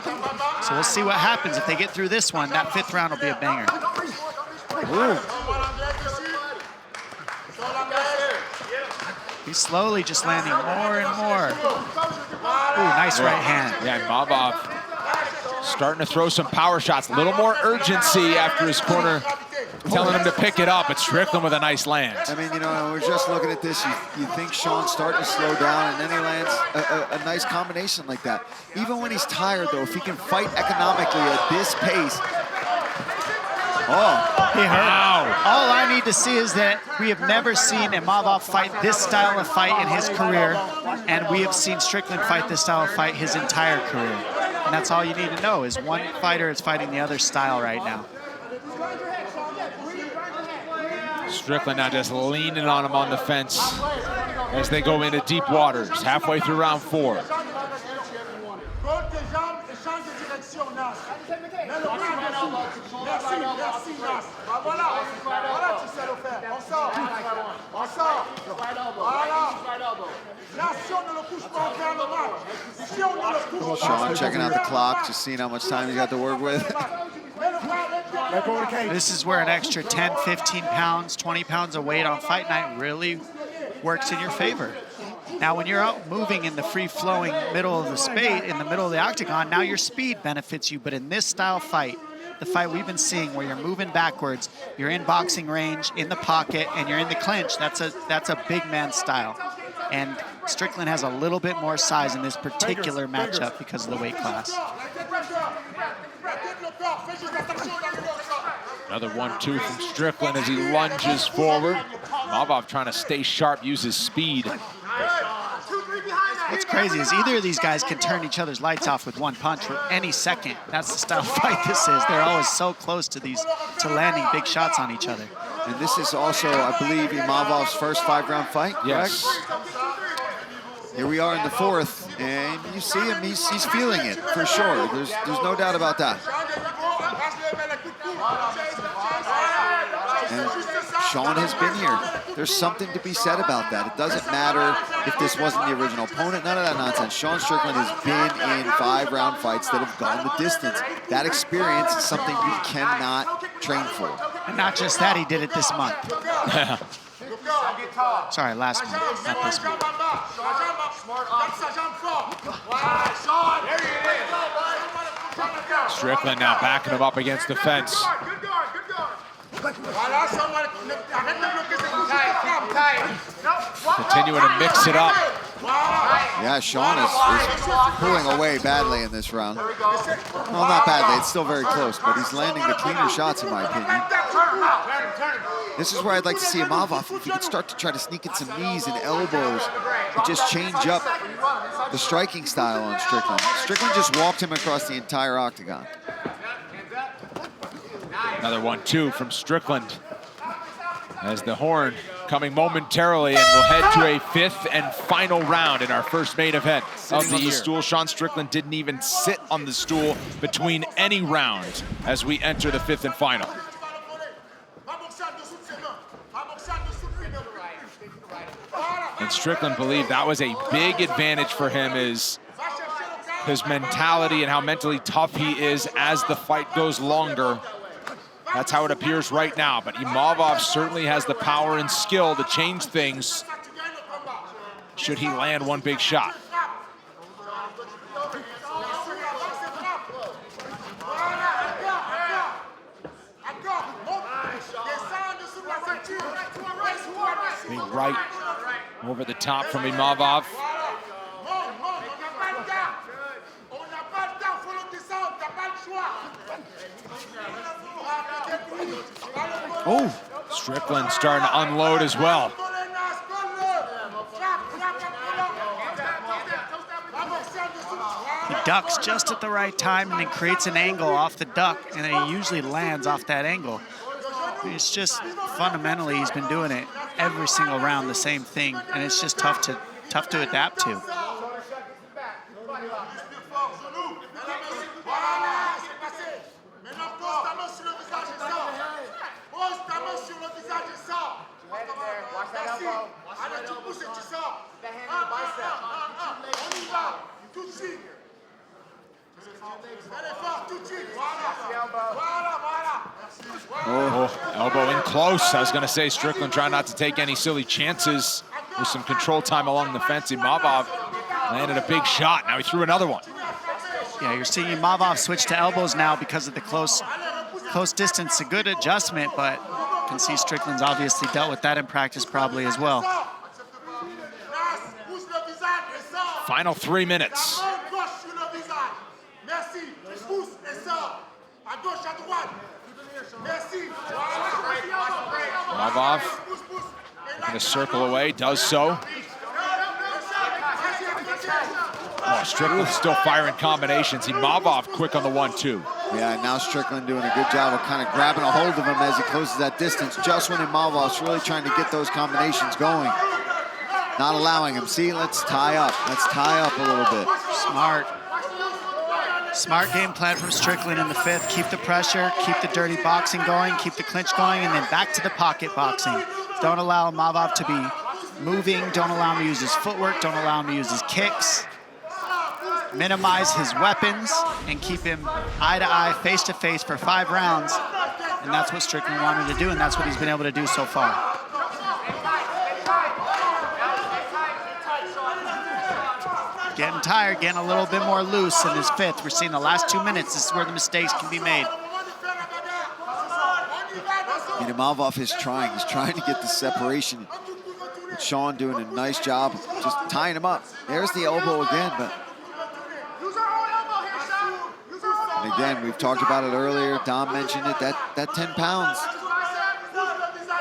So we'll see what happens. If they get through this one, that 5th round will be a banger. Ooh. He's slowly just landing more and more. Ooh, nice right hand. Yeah, Imavov starting to throw some power shots. A little more urgency after his corner telling him to pick it up. It's Strickland with a nice land. I mean, you know, we're just looking at this. You think Sean's starting to slow down, and then he lands a nice combination like that. Even when he's tired, though, if he can fight economically at this pace. Oh, he hurt. Wow. All I need to see is that we have never seen Imavov fight this style of fight in his career, and we have seen Strickland fight this style of fight his entire career. And that's all you need to know, is one fighter is fighting the other style right now. Strickland now just leaning on him on the fence as they go into deep waters, halfway through round 4. Sean checking out the clock, just seeing how much time he's got to work with. This is where an extra 10, 15 pounds, 20 pounds of weight on fight night really works in your favor. Now, when you're out moving in the free-flowing middle of the space, in the middle of the octagon, now your speed benefits you. But in this style fight, the fight we've been seeing where you're moving backwards, you're in boxing range, in the pocket, and you're in the clinch, that's a big man style. And Strickland has a little bit more size in this particular matchup because of the weight class. Another 1-2 from Strickland as he lunges forward. Imavov trying to stay sharp, use his speed. What's crazy is either of these guys can turn each other's lights off with one punch for any second. That's the style of fight this is. They're always so close to landing big shots on each other. And this is also, I believe, Imavov's first 5-round fight, yes. Correct? Here we are in the 4th, and you see him, he's feeling it, for sure. There's no doubt about that. And Sean has been here. There's something to be said about that. It doesn't matter if this wasn't the original opponent, none of that nonsense. Sean Strickland has been in 5-round fights that have gone the distance. That experience is something you cannot train for. And not just that, he did it this month. Sorry, last month, not this month. Strickland now backing him up against the fence. Continuing to mix it up. Yeah, Sean is pulling away badly in this round. Well, not badly, it's still very close, but he's landing the cleaner shots, in my opinion. This is where I'd like to see Imavov, if he could start to try to sneak in some knees and elbows and just change up the striking style on Strickland. Strickland just walked him across the entire octagon. Another 1-2 from Strickland as the horn coming momentarily, and we'll head to a 5th and final round in our first main event of the year. Stool. Sean Strickland didn't even sit on the stool between any round as we enter the 5th and final. And Strickland believed that was a big advantage for him, is his mentality and how mentally tough he is as the fight goes longer. That's how it appears right now, but Imavov certainly has the power and skill to change things should he land one big shot. Being right over the top from Imavov. Oh, Strickland starting to unload as well. He ducks just at the right time and then creates an angle off the duck, and then he usually lands off that angle. It's just fundamentally, he's been doing it every single round, the same thing, and it's just tough to adapt to. Oh, elbow in close. I was going to say Strickland trying not to take any silly chances with some control time along the fence. Imavov landed a big shot. Now he threw another one. Yeah, you're seeing Imavov switch to elbows now because of the close distance. A good adjustment, but you can see Strickland's obviously dealt with that in practice probably as well. Final 3 minutes. Imavov going to circle away, does so. Oh, Oh, Strickland still firing combinations. Imavov quick on the 1-2. Yeah, now Strickland doing a good job of kind of grabbing a hold of him as he closes that distance, just when Imavov's really trying to get those combinations going. Not allowing him. See, let's tie up. Let's tie up a little bit. Smart. Smart game plan from Strickland in the 5th. Keep the pressure, keep the dirty boxing going, keep the clinch going, and then back to the pocket boxing. Don't allow Imavov to be moving. Don't allow him to use his footwork. Don't allow him to use his kicks. Minimize his weapons and keep him eye-to-eye, face-to-face for 5 rounds. And that's what Strickland wanted to do, and that's what he's been able to do so far. Getting tired, getting a little bit more loose in his 5th. We're seeing the last 2 minutes. This is where the mistakes can be made. Imavov is trying. He's trying to get the separation. With Sean doing a nice job of just tying him up. There's the elbow again, but... And again, we've talked about it earlier. Dom mentioned it, that 10 pounds.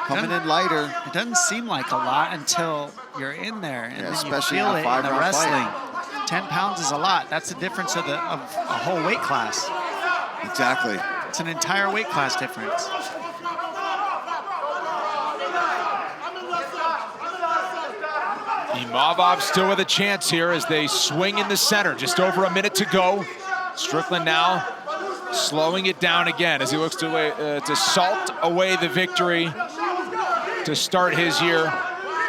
Coming in lighter. It doesn't seem like a lot until you're in there, and then especially you feel it in the wrestling. Fight. 10 pounds is a lot. That's the difference of a whole weight class. Exactly. It's an entire weight class difference. Imavov still with a chance here as they swing in the center. Just over a minute to go. Strickland now slowing it down again as he looks to salt away the victory to start his year.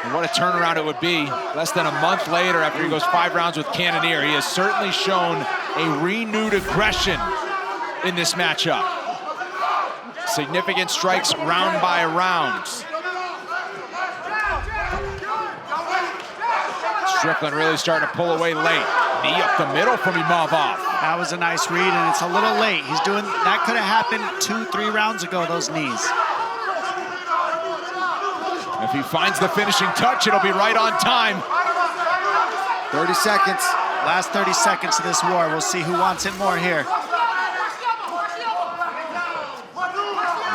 And what a turnaround it would be. Less than a month later after he goes 5 rounds with Cannonier. He has certainly shown a renewed aggression in this matchup. Significant strikes round by round. Strickland really starting to pull away late. Knee up the middle from Imavov. That was a nice read, and it's a little late. He's doing, that could have happened 2-3 rounds ago, those knees. If he finds the finishing touch, it'll be right on time. 30 seconds. Last 30 seconds of this war. We'll see who wants it more here.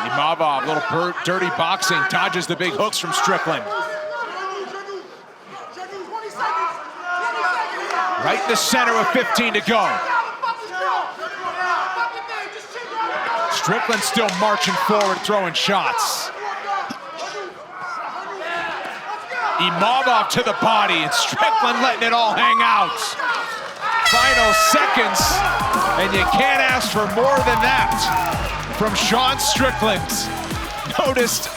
Imavov, little dirty boxing, dodges the big hooks from Strickland. Right in the center with 15 to go. Strickland still marching forward, throwing shots. Imavov to the body, and Strickland letting it all hang out. Final seconds, and you can't ask for more than that from Sean Strickland. Noticed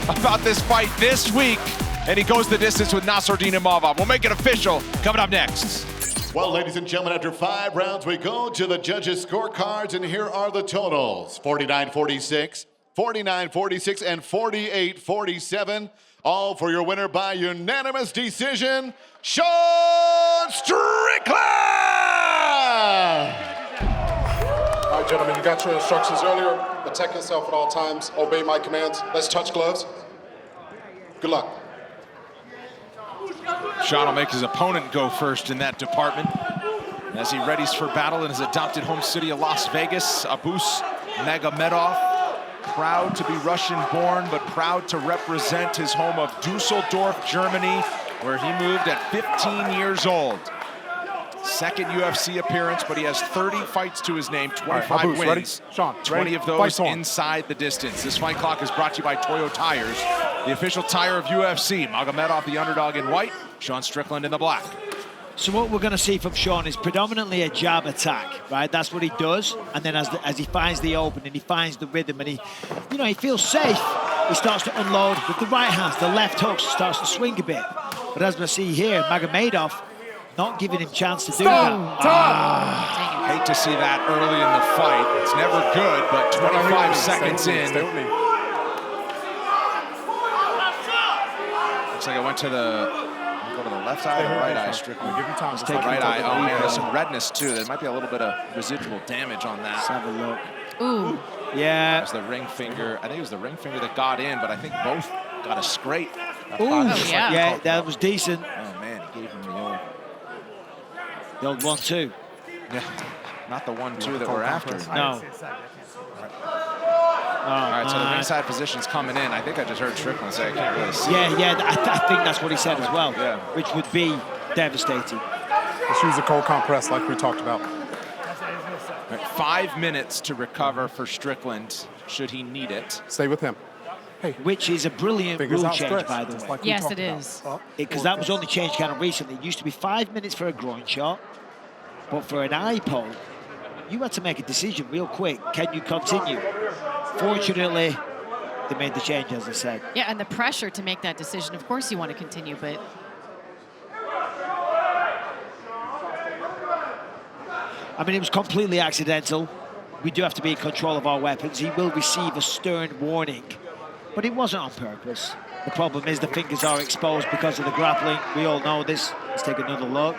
about this fight this week, and he goes the distance with Nassourdine Imavov. We'll make it official coming up next. Well, ladies and gentlemen, after 5 rounds, we go to the judges' scorecards, and here are the totals. 49-46, 49-46, and 48-47. All for your winner by unanimous decision, Sean Strickland! All right, gentlemen, you got your instructions earlier. Protect yourself at all times. Obey my commands. Let's touch gloves. Good luck. Sean will make his opponent go first in that department as he readies for battle in his adopted home city of Las Vegas. Abus Magomedov, proud to be Russian-born, but proud to represent his home of Dusseldorf, Germany, where he moved at 15 years old. Second UFC appearance, but he has 30 fights to his name, 25 Abus, wins. ready? Sean, 20 ready? of those Fight on. inside the distance. This fight clock is brought to you by Toyo Tires, the official tire of UFC. Magomedov, the underdog in white, Sean Strickland in the black. So what we're going to see from Sean is predominantly a jab attack, right? That's what he does. And then as he finds the open and he finds the rhythm and he feels safe, he starts to unload with the right hands, the left hooks, starts to swing a bit. But as we see here, Magomedov not giving him chance to do that. Hate to see that early in the fight. It's never good, but 25 seconds in. Looks like I went to go to the left eye or right eye, Strickland. Give him time. Let's take right eye. Oh, man, there's some redness, too. There might be a little bit of residual damage on that. Let's have a look. Ooh. Yeah. It was the ring finger. I think it was the ring finger that got in, but I think both got a scrape. Ooh, yeah, that was decent. Oh, man, he gave him the old 1-2. Yeah, not the 1-2 that we're after. No. All right, so the ringside position's coming in. I think I just heard Strickland say I can't really see. Yeah, I think that's what he said as well, which would be devastating. Let's use a cold compress like we talked about. Right, 5 minutes to recover for Strickland, should he need it. Stay with him. Hey. Which is a brilliant rule change, by the way. Like yes, it is. Because that was only changed kind of recently. It used to be 5 minutes for a groin shot, but for an eye poke, you had to make a decision real quick. Can you continue? Fortunately, they made the change, as I said. Yeah, and the pressure to make that decision. Of course you want to continue, but... I mean, it was completely accidental. We do have to be in control of our weapons. He will receive a stern warning, but it wasn't on purpose. The problem is the fingers are exposed because of the grappling. We all know this. Let's take another look.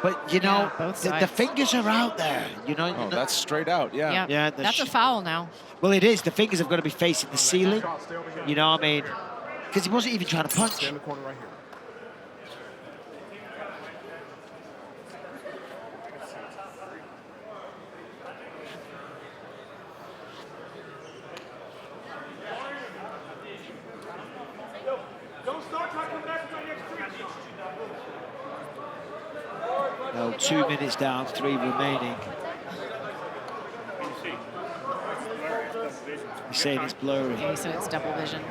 But, you know, the fingers are out there. You know, oh, that's straight out, yeah. Yeah, that's a foul now. Well, it is. The fingers have got to be facing the ceiling. You know what I mean? Because he wasn't even trying to punch. In the corner right here. No, 2 minutes down, 3 remaining. He's saying it's blurry. Yeah, he said it's double vision.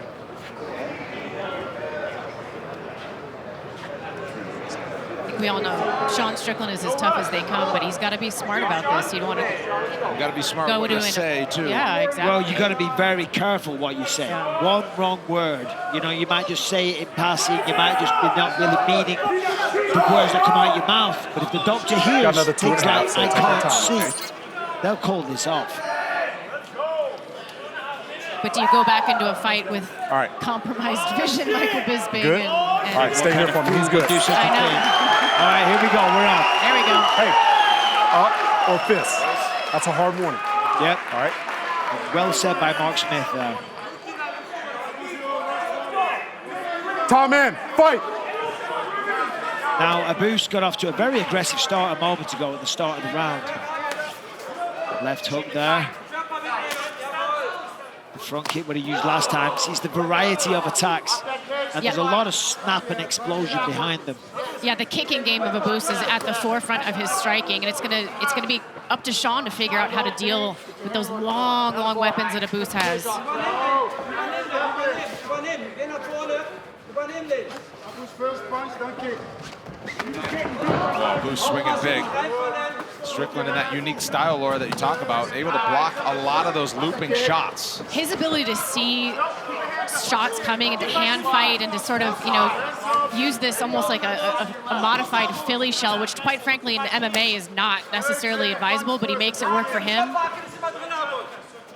I think we all know Sean Strickland is as tough as they come, but he's got to be smart about this. You don't want to. You got to be smart what you say too. Yeah, exactly. Well, you got to be very careful what you say. Yeah. One wrong word, you know, you might just say it in passing. You might just be not really meaning the words that come out your mouth. But if the doctor hears things like "I can't see," they'll call this off. But do you go back into a fight with compromised vision, Michael Bisping? Good. All right, stay here for me. He's good. I know. All right, here we go. We're on. There we go. Hey, up or fist. That's a hard warning. Yep. All right. Well said by Mark Smith there. Time in. Fight. Now, Abus got off to a very aggressive start a moment ago at the start of the round. Left hook there. The front kick, what he used last time, sees the variety of attacks. And there's a lot of snap and explosion behind them. Yeah, the kicking game of Abus is at the forefront of his striking, and it's gonna be up to Sean to figure out how to deal with those long, long weapons that Abus has. First punch, don't kick. Abus swinging big. Strickland in that unique style, Laura, that you talk about, able to block a lot of those looping shots. His ability to see shots coming and to hand fight and to sort of, you know, use this almost like a modified Philly shell, which quite frankly in MMA is not necessarily advisable, but he makes it work for him.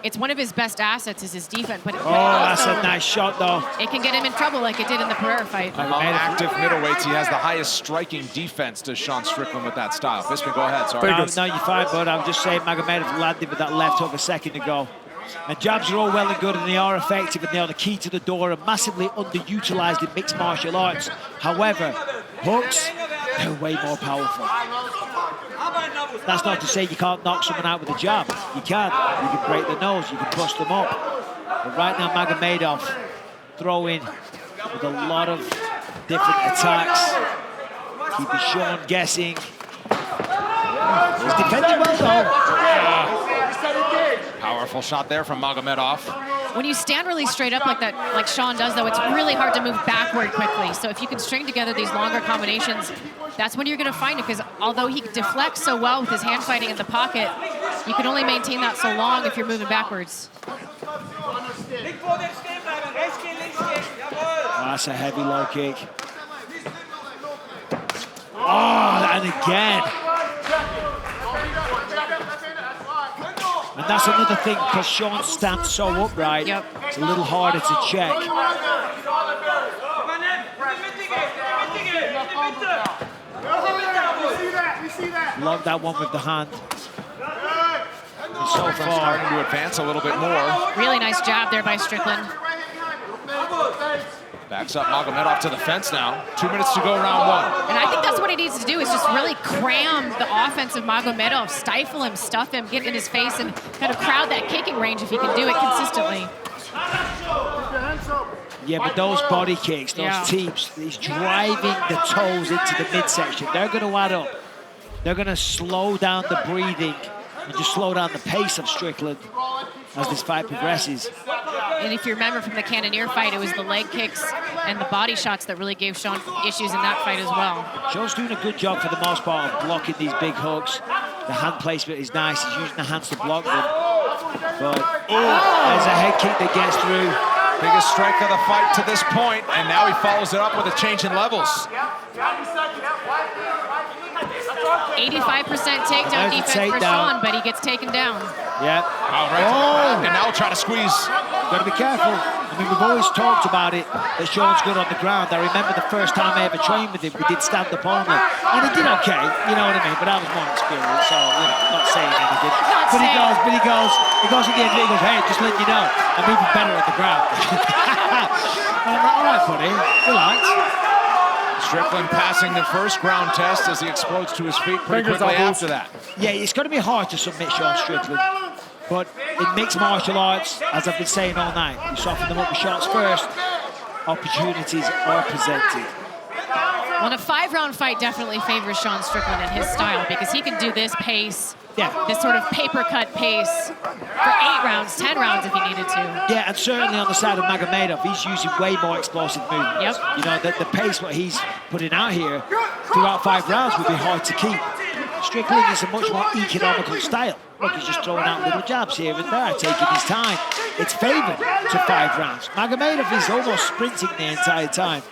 It's one of his best assets is his defense, but that's a nice shot though. It can get him in trouble like it did in the Pereira fight. Among active middleweights, he has the highest striking defense to Sean Strickland with that style. Bisping, go ahead, sorry. No, you're fine, bud. I'm just saying Magomedov landed with that left hook a second ago. And jabs are all well and good and they are effective and they are the key to the door and massively underutilized in mixed martial arts. However, hooks, they're way more powerful. That's not to say you can't knock someone out with a jab. You can. You can break the nose, you can bust them up. But right now, Magomedov throwing with a lot of different attacks. Keeping Sean guessing. He's defending well though. Powerful shot there from Magomedov. When you stand really straight up like that, like Sean does, though, it's really hard to move backward quickly. So if you can string together these longer combinations, that's when you're going to find it. Because although he deflects so well with his hand fighting in the pocket, you can only maintain that so long if you're moving backwards. Oh, that's a heavy low kick. Oh, and again. And that's another thing, because Sean stands so upright, it's a little harder to check. Love that one with the hand. So far, starting to advance a little bit more. Really nice jab there by Strickland. Backs up Magomedov to the fence now. 2 minutes to go, round one. And I think that's what he needs to do is just really cram the offense of Magomedov, stifle him, stuff him, get in his face, and kind of crowd that kicking range if he can do it consistently. Yeah, but those body kicks, those teeps, he's driving the toes into the midsection. They're going to add up. They're going to slow down the breathing and just slow down the pace of Strickland as this fight progresses. And if you remember from the Cannonier fight, it was the leg kicks and the body shots that really gave Sean issues in that fight as well. Sean's doing a good job for the most part of blocking these big hooks. The hand placement is nice. He's using the hands to block them. But there's a head kick that gets through. Biggest strike of the fight to this point, and now he follows it up with a change in levels. 85% takedown defense for Sean, but he gets taken down. Yeah. And now we'll try to squeeze. Got to be careful. I mean, we've always talked about it, that Sean's good on the ground. I remember the first time I ever trained with him, we did stand-up only. And he did okay, you know what I mean? But I was more experienced, so, you know, not saying anything. But he goes at the end, he goes, hey, just letting you know, I'm even better on the ground. And I'm like, all right, buddy, relax. Strickland passing the first ground test as he explodes to his feet pretty quickly after that. Yeah, it's going to be hard to submit Sean Strickland. But in mixed martial arts, as I've been saying all night, you soften them up with shots first, opportunities are presented. Well, a 5-round fight definitely favors Sean Strickland and his style because he can do this pace, this sort of paper cut pace for 8 rounds, 10 rounds if he needed to. Yeah, and certainly on the side of Magomedov, he's using way more explosive movements. Yep. You know, the pace what he's putting out here throughout 5 rounds would be hard to keep. Strickland is a much more economical style. Look, he's just throwing out little jabs here and there, taking his time. It's favored to 5 rounds. Magomedov is almost sprinting the entire time.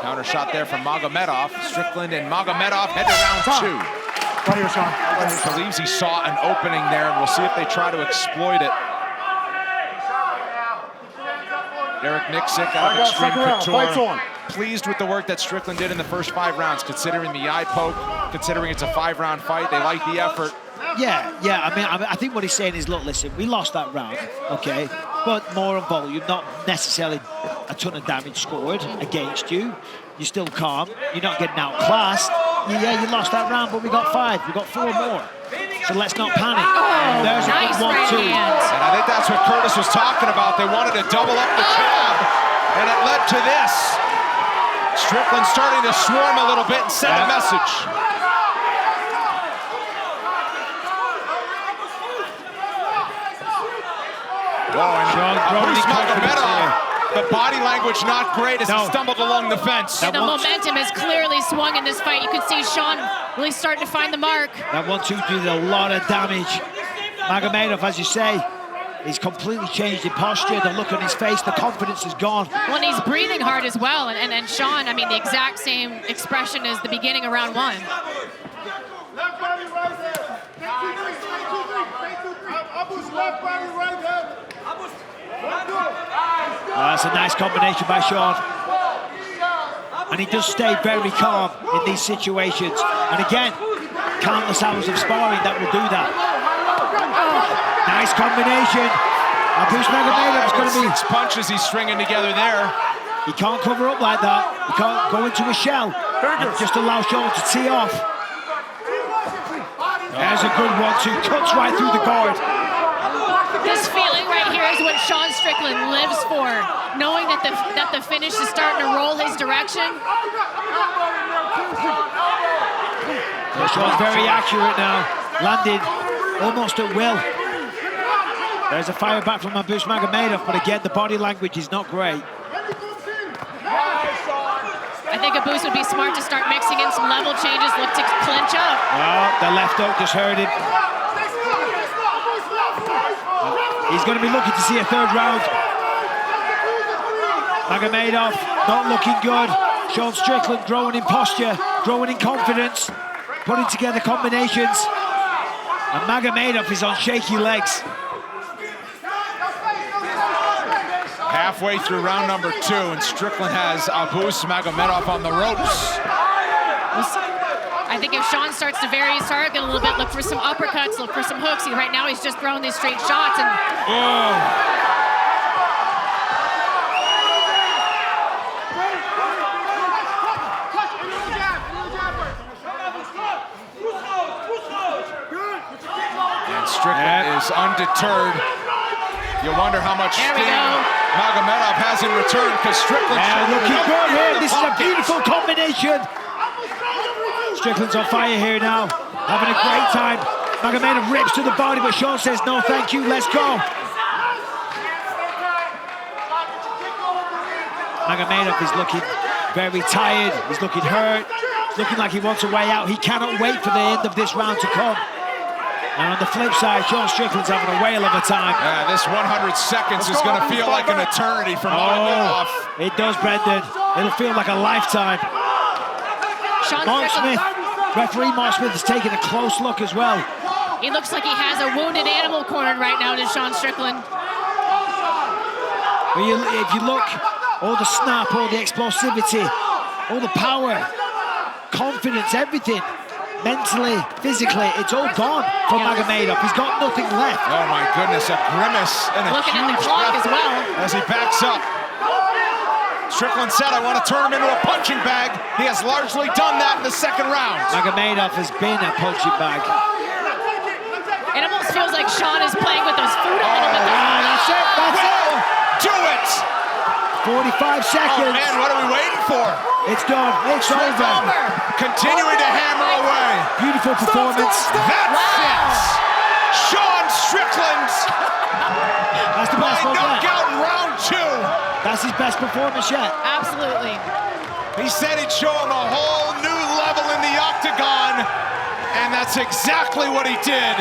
Counter shot there from Magomedov. Strickland and Magomedov head to round 2. Right here, Sean. Believes he saw an opening there, and we'll see if they try to exploit it. Eric Nixick out of Extreme Couture. Pleased with the work that Strickland did in the first 5 rounds, considering the eye poke, considering it's a 5-round fight. They like the effort. Yeah. I mean, I think what he's saying is, look, listen, we lost that round, okay, but more on volume, not necessarily a ton of damage scored against you. You're still calm. You're not getting outclassed. Yeah, you lost that round, but we got 5. We got 4 more. So let's not panic. There's nice a good 1-2. And I think that's what Curtis was talking about. They wanted to double up the jab, and it led to this. Strickland starting to swarm a little bit and send a message. The body language not great as he stumbled along the fence. The momentum has clearly swung in this fight. You can see Sean really starting to find the mark. That 1-2 did a lot of damage. Magomedov, as you say, he's completely changed in posture. The look on his face, the confidence is gone. Well, and he's breathing hard as well. And Sean, I mean, the exact same expression as the beginning of round 1. Left body right there. Left body right there. That's a nice combination by Sean. And he does stay very calm in these situations. And again, countless hours of sparring that will do that. Nice combination. Abus Magomedov is going to be... 6 punches he's stringing together there. He can't cover up like that. He can't go into a shell and just allow Sean to tee off. There's a good 1-2. Cuts right through the guard. This feeling right here is what Sean Strickland lives for, knowing that the finish is starting to roll his direction. Sean's very accurate now, landed almost at will. There's a fire back from Abus Magomedov, but again, the body language is not great. I think Abus would be smart to start mixing in some level changes, look to clinch up. Oh, the left hook just hurt him. He's going to be looking to see a 3rd round. Magomedov not looking good. Sean Strickland growing in posture, growing in confidence, putting together combinations. And Magomedov is on shaky legs. Halfway through round number 2, and Strickland has Abus Magomedov on the ropes. I think if Sean starts to vary his target a little bit, look for some uppercuts, look for some hooks. Right now he's just throwing these straight shots. And Strickland is undeterred. You wonder how much steam Magomedov has in return because Strickland. Looking good here. This is a beautiful combination. Strickland's on fire here now, having a great time. Magomedov rips to the body, but Sean says, no, thank you, let's go. Magomedov is looking very tired. He's looking hurt. He's looking like he wants a way out. He cannot wait for the end of this round to come. And on the flip side, Sean Strickland's having a whale of a time. Yeah, this 100 seconds is going to feel like an eternity for Magomedov. It does, Brendan. It'll feel like a lifetime. Marshmann, referee Marshmann is taking a close look as well. He looks like he has a wounded animal cornered right now to Sean Strickland. If you look, all the snap, all the explosivity, all the power, confidence, everything. Mentally, physically, it's all gone from Magomedov. He's got nothing left. Oh my goodness, a grimace and a Looking at the huge clock breath as well. as he backs up. Strickland said, I want to turn him into a punching bag. He has largely done that in the second round. Magomedov has been a punching bag. It almost feels like Sean is playing with his food a little bit. That's it, that's it. Do it! 45 seconds. Oh man, what are we waiting for? It's done, it's over. Continuing to hammer away. Beautiful performance. That's it! Sean Strickland! That's the best one yet. Knockout in round 2. That's his best performance yet. Absolutely. He said he'd show him a whole new level in the Octagon, and that's exactly what he did.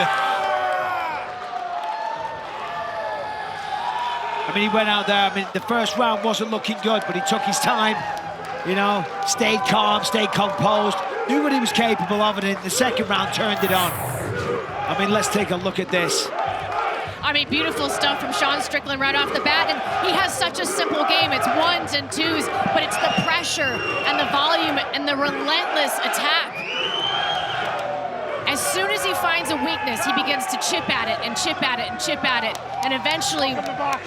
I mean, he went out there, I mean, the first round wasn't looking good, but he took his time, you know, stayed calm, stayed composed, knew what he was capable of, and in the second round turned it on. I mean, let's take a look at this. I mean, beautiful stuff from Sean Strickland right off the bat, and he has such a simple game. It's ones and twos, but it's the pressure and the volume and the relentless attack. As soon as he finds a weakness, he begins to chip at it and chip at it and chip at it. And eventually,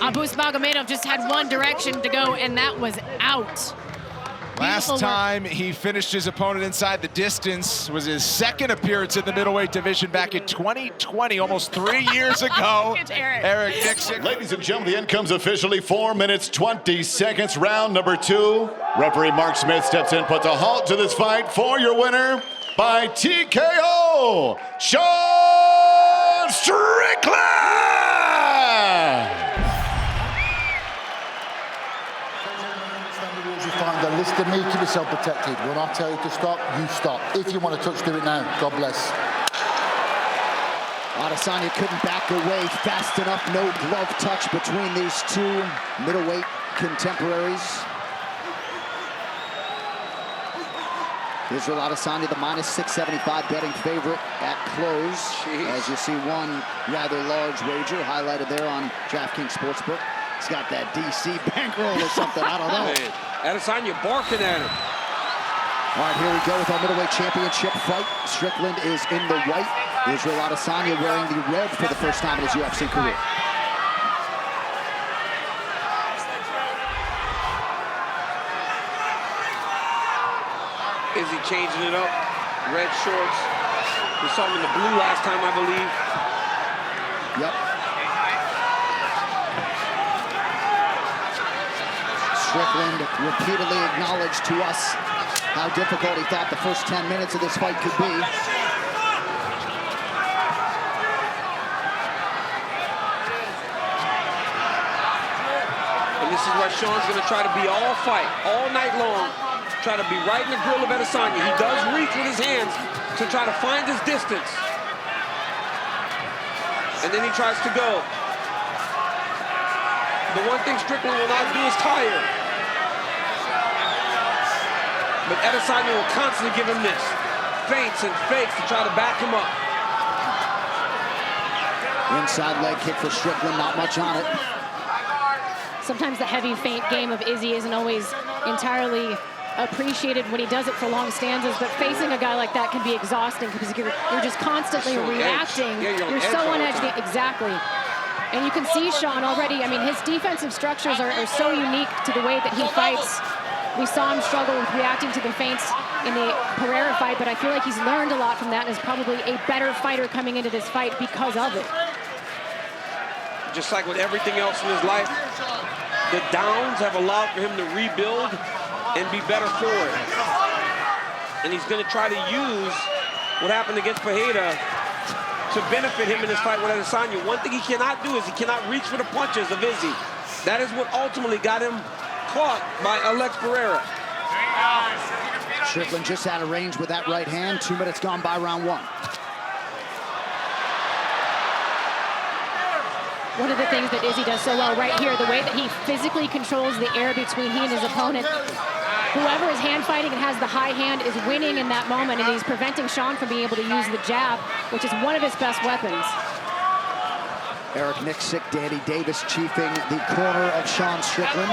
Abus Magomedov just had one direction to go, and that was out. Last time he finished his opponent inside the distance was his second appearance in the middleweight division back in 2020, almost 3 years ago. Eric Dixon. Ladies and gentlemen, the end comes officially 4 minutes, 20 seconds, round number 2. Referee Mark Smith steps in, puts a halt to this fight for your winner by TKO, Sean Strickland! You find the list of me, keep yourself protected. When I tell you to stop, you stop. If you want to touch, do it now. God bless. Adesanya couldn't back away fast enough. No glove touch between these two middleweight contemporaries. Israel Adesanya, the minus 675 betting favorite at close. As you see one rather large wager highlighted there on DraftKings Sportsbook. He's got that DC bankroll or something, I don't know. Adesanya barking at him. All right, here we go with our middleweight championship fight. Strickland is in the white. Israel Adesanya wearing the red for the first time in his UFC career. Is he changing it up? Red shorts. We saw him in the blue last time, I believe. Yep. Strickland repeatedly acknowledged to us how difficult he thought the first 10 minutes of this fight could be. And this is where Sean's going to try to be all fight, all night long, try to be right in the grill of Adesanya. He does reach with his hands to try to find his distance. And then he tries to go. The one thing Strickland will not do is tire. But Adesanya will constantly give him this. Feints and fakes to try to back him up. Inside leg kick for Strickland, not much on it. Sometimes the heavy feint game of Izzy isn't always entirely appreciated when he does it for long stanzas, but facing a guy like that can be exhausting because you're just constantly reacting. You're so on edge. Exactly. And you can see Sean already, I mean, his defensive structures are so unique to the way that he fights. We saw him struggle with reacting to the feints in the Pereira fight, but I feel like he's learned a lot from that and is probably a better fighter coming into this fight because of it. just like with everything else in his life, the downs have allowed for him to rebuild and be better for it. And he's going to try to use what happened against Pereira to benefit him in this fight with Adesanya. One thing he cannot do is he cannot reach for the punches of Izzy. That is what ultimately got him caught by Alex Pereira. Strickland just out of range with that right hand. 2 minutes gone by round one. One of the things that Izzy does so well right here, the way that he physically controls the air between he and his opponent. Whoever is hand fighting and has the high hand is winning in that moment, and he's preventing Sean from being able to use the jab, which is one of his best weapons. Eric Nixick, Danny Davis chiefing the corner of Sean Strickland.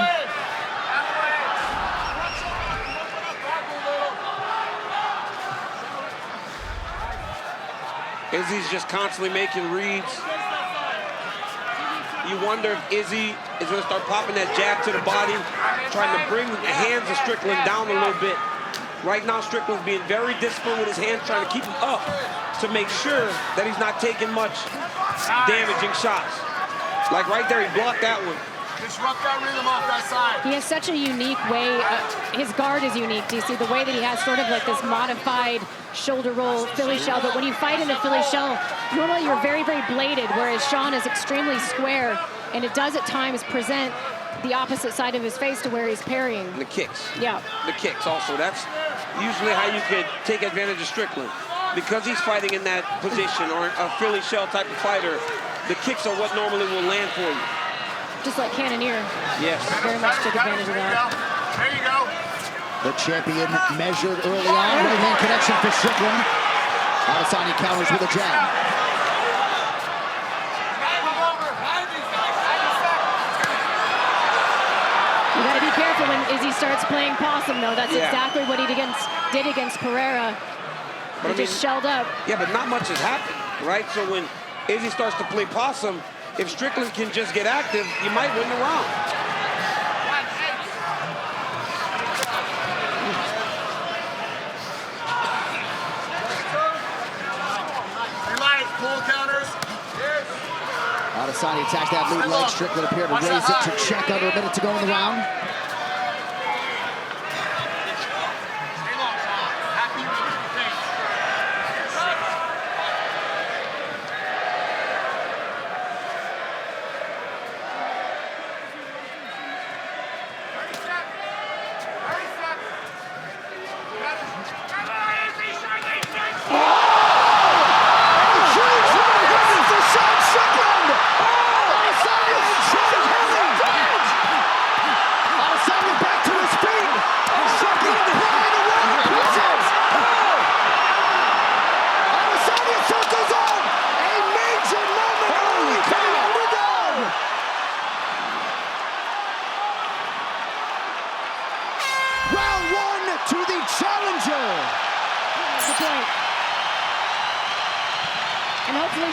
Izzy's just constantly making reads. You wonder if Izzy is going to start popping that jab to the body, trying to bring the hands of Strickland down a little bit. Right now, Strickland's being very disciplined with his hands, trying to keep him up to make sure that he's not taking much damaging shots. Like right there, he blocked that one. Disrupt that rhythm off that side. He has such a unique way, his guard is unique, DC, the way that he has sort of like this modified shoulder roll Philly shell, but when you fight in a Philly shell, normally you're very, very bladed, whereas Sean is extremely square, and it does at times present the opposite side of his face to where he's parrying. And the kicks. Yeah. The kicks also. That's usually how you could take advantage of Strickland. Because he's fighting in that position, or a Philly shell type of fighter, the kicks are what normally will land for you. Just like Cannonier. Yes. Very much took advantage of that. There you go. The champion measured early on. Right hand connection for Strickland. Adesanya counters with a jab. You got to be careful when Izzy starts playing possum, though. That's exactly what he did against Pereira. He just shelled up. Yeah, but not much has happened, right? So when Izzy starts to play possum, if Strickland can just get active, you might win the round. Pull counters. Adesanya attacks that lead leg. Strickland appeared to raise it to check under a minute to go in the round.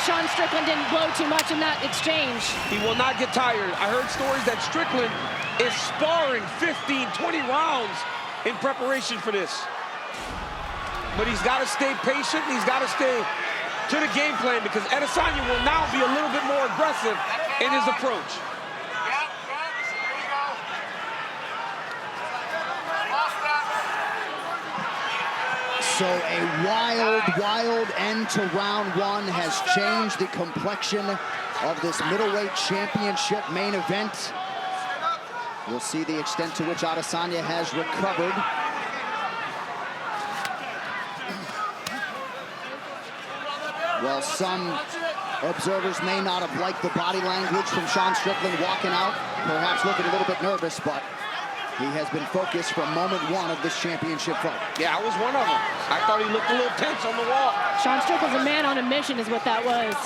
Sean Strickland didn't blow too much in that exchange. He will not get tired. I heard stories that Strickland is sparring 15, 20 rounds in preparation for this. But he's got to stay patient. He's got to stay to the game plan because Adesanya will now be a little bit more aggressive in his approach. So a wild end to round one has changed the complexion of this middleweight championship main event. We'll see the extent to which Adesanya has recovered. Well, some observers may not have liked the body language from Sean Strickland walking out, perhaps looking a little bit nervous, but he has been focused from moment one of this championship fight. Yeah, I was one of them. I thought he looked a little tense on the wall. Sean Strickland's a man on a mission is what that was.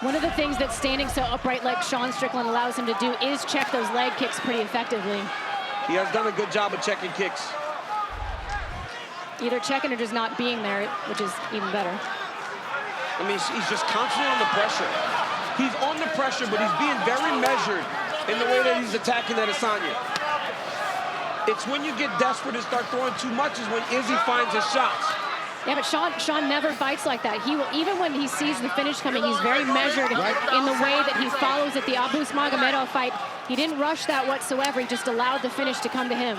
One of the things that standing so upright like Sean Strickland allows him to do is check those leg kicks pretty effectively. He has done a good job of checking kicks. Either checking or just not being there, which is even better. I mean, he's just constantly on the pressure. He's on the pressure, but he's being very measured in the way that he's attacking Adesanya. It's when you get desperate and start throwing too much is when Izzy finds his shots. Yeah, but Sean never fights like that. He will, even when he sees the finish coming, he's very measured in the way that he follows it. The Abus Magomedov fight, he didn't rush that whatsoever. He just allowed the finish to come to him.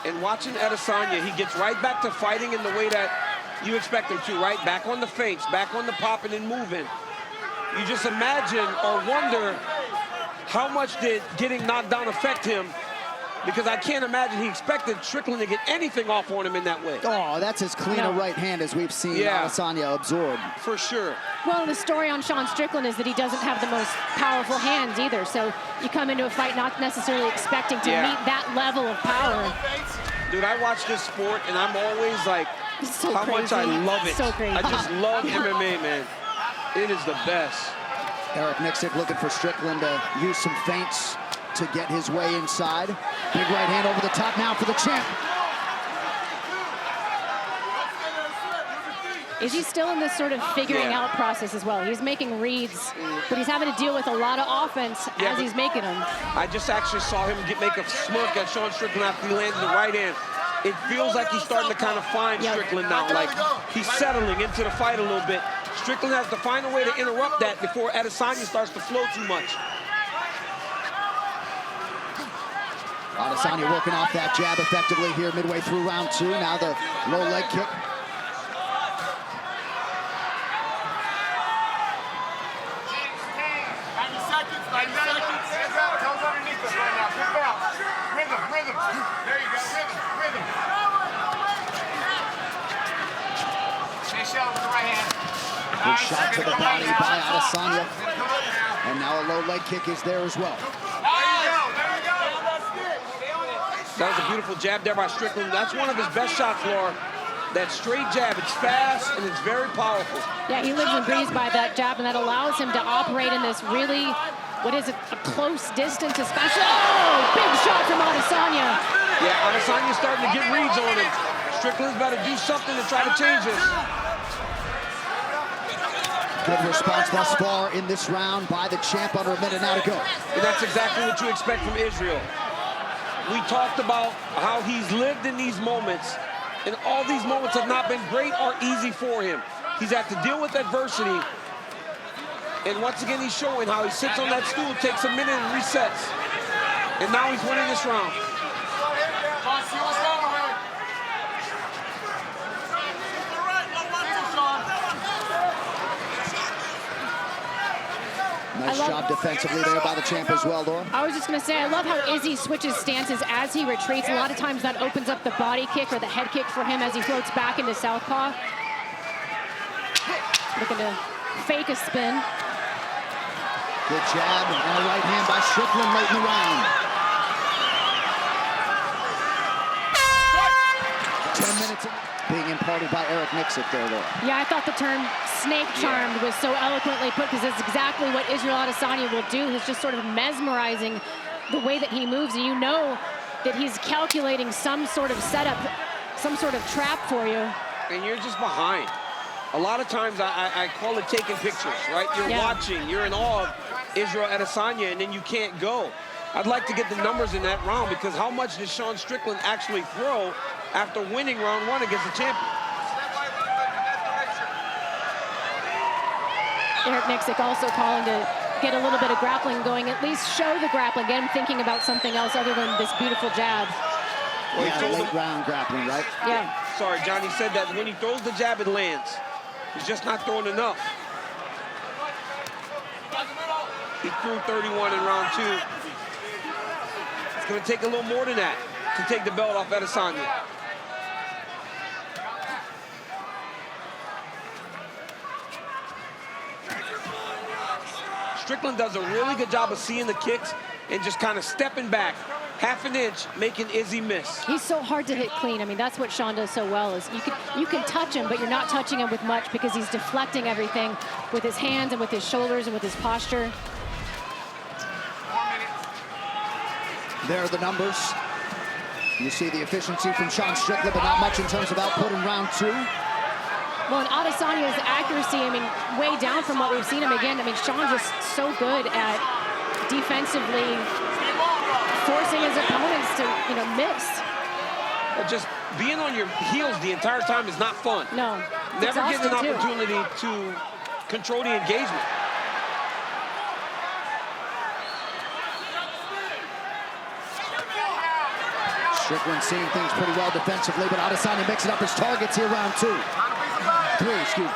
And watching Adesanya, he gets right back to fighting in the way that you expect him to, right? Back on the feints, back on the popping and moving. You just imagine or wonder how much did getting knocked down affect him, because I can't imagine he expected Strickland to get anything off on him in that way. Oh, that's as clean a right hand as we've seen Adesanya absorb. For sure. Well, the story on Sean Strickland is that he doesn't have the most powerful hands either. So you come into a fight not necessarily expecting to meet that level of power. Dude, I watch this sport and I'm always like, how much I love it. So crazy. I just love MMA, man. It is the best. Eric Nixick looking for Strickland to use some feints to get his way inside. Big right hand over the top now for the champ. Is he still in this sort of figuring out process as well? He's making reads, but he's having to deal with a lot of offense as he's making them. I just actually saw him make a smirk at Sean Strickland after he landed the right hand. It feels like he's starting to kind of find Strickland now, like he's settling into the fight a little bit. Strickland has to find a way to interrupt that before Adesanya starts to flow too much. Adesanya working off that jab effectively here midway through round two. Now the low leg kick. 90 seconds. Hands out. Toes underneath us right now. Good bounce. Rhythm, rhythm. There you go. Rhythm, rhythm. Chase shell with the right hand. Good shot to the body by Adesanya. And now a low leg kick is there as well. That was a beautiful jab there by Strickland. That's one of his best shots, Laura. That straight jab, it's fast and it's very powerful. Yeah, he lives and breathes by that jab, and that allows him to operate in this really, what is it, a close distance, especially. Oh, big shot from Adesanya. Yeah, Adesanya's starting to get reads on him. Strickland's about to do something to try to change this. Good response thus far in this round by the champ, under a minute now to go. And that's exactly what you expect from Israel. We talked about how he's lived in these moments, and all these moments have not been great or easy for him. He's had to deal with adversity. And once again, he's showing how he sits on that stool, takes a minute and resets. And now he's winning this round. Nice job defensively there by the champ as well, Laura. I was just going to say, I love how Izzy switches stances as he retreats. A lot of times that opens up the body kick or the head kick for him as he floats back into southpaw. Looking to fake a spin. Good jab and a right hand by Strickland late in the round. 10 minutes being imparted by Eric Nixick there, Laura. Yeah, I thought the term snake charmed was so eloquently put, because it's exactly what Israel Adesanya will do. He's just sort of mesmerizing the way that he moves, and you know that he's calculating some sort of setup, some sort of trap for you. And you're just behind. A lot of times I call it taking pictures, right? You're watching, you're in awe of Israel Adesanya, and then you can't go. I'd like to get the numbers in that round, because how much did Sean Strickland actually throw after winning round one against the champion? Eric Nixick also calling to get a little bit of grappling going, at least show the grappling, get him thinking about something else other than this beautiful jab. Well, yeah, late round grappling, right? Yeah. Sorry, Johnny said that when he throws the jab, it lands. He's just not throwing enough. He threw 31 in round two. It's going to take a little more than that to take the belt off Adesanya. Strickland does a really good job of seeing the kicks and just kind of stepping back half an inch, making Izzy miss. He's so hard to hit clean. I mean, that's what Sean does so well, is you can touch him, but you're not touching him with much, because he's deflecting everything with his hands and with his shoulders and with his posture. There are the numbers. You see the efficiency from Sean Strickland, but not much in terms of output in round 2. Well, and Adesanya's accuracy, I mean, way down from what we've seen him again. I mean, Sean's just so good at defensively forcing his opponents to, you know, miss. But just being on your heels the entire time is not fun. No. Never getting an opportunity to control the engagement. Strickland seeing things pretty well defensively, but Adesanya mixing up his targets here, round 2. 3, excuse me.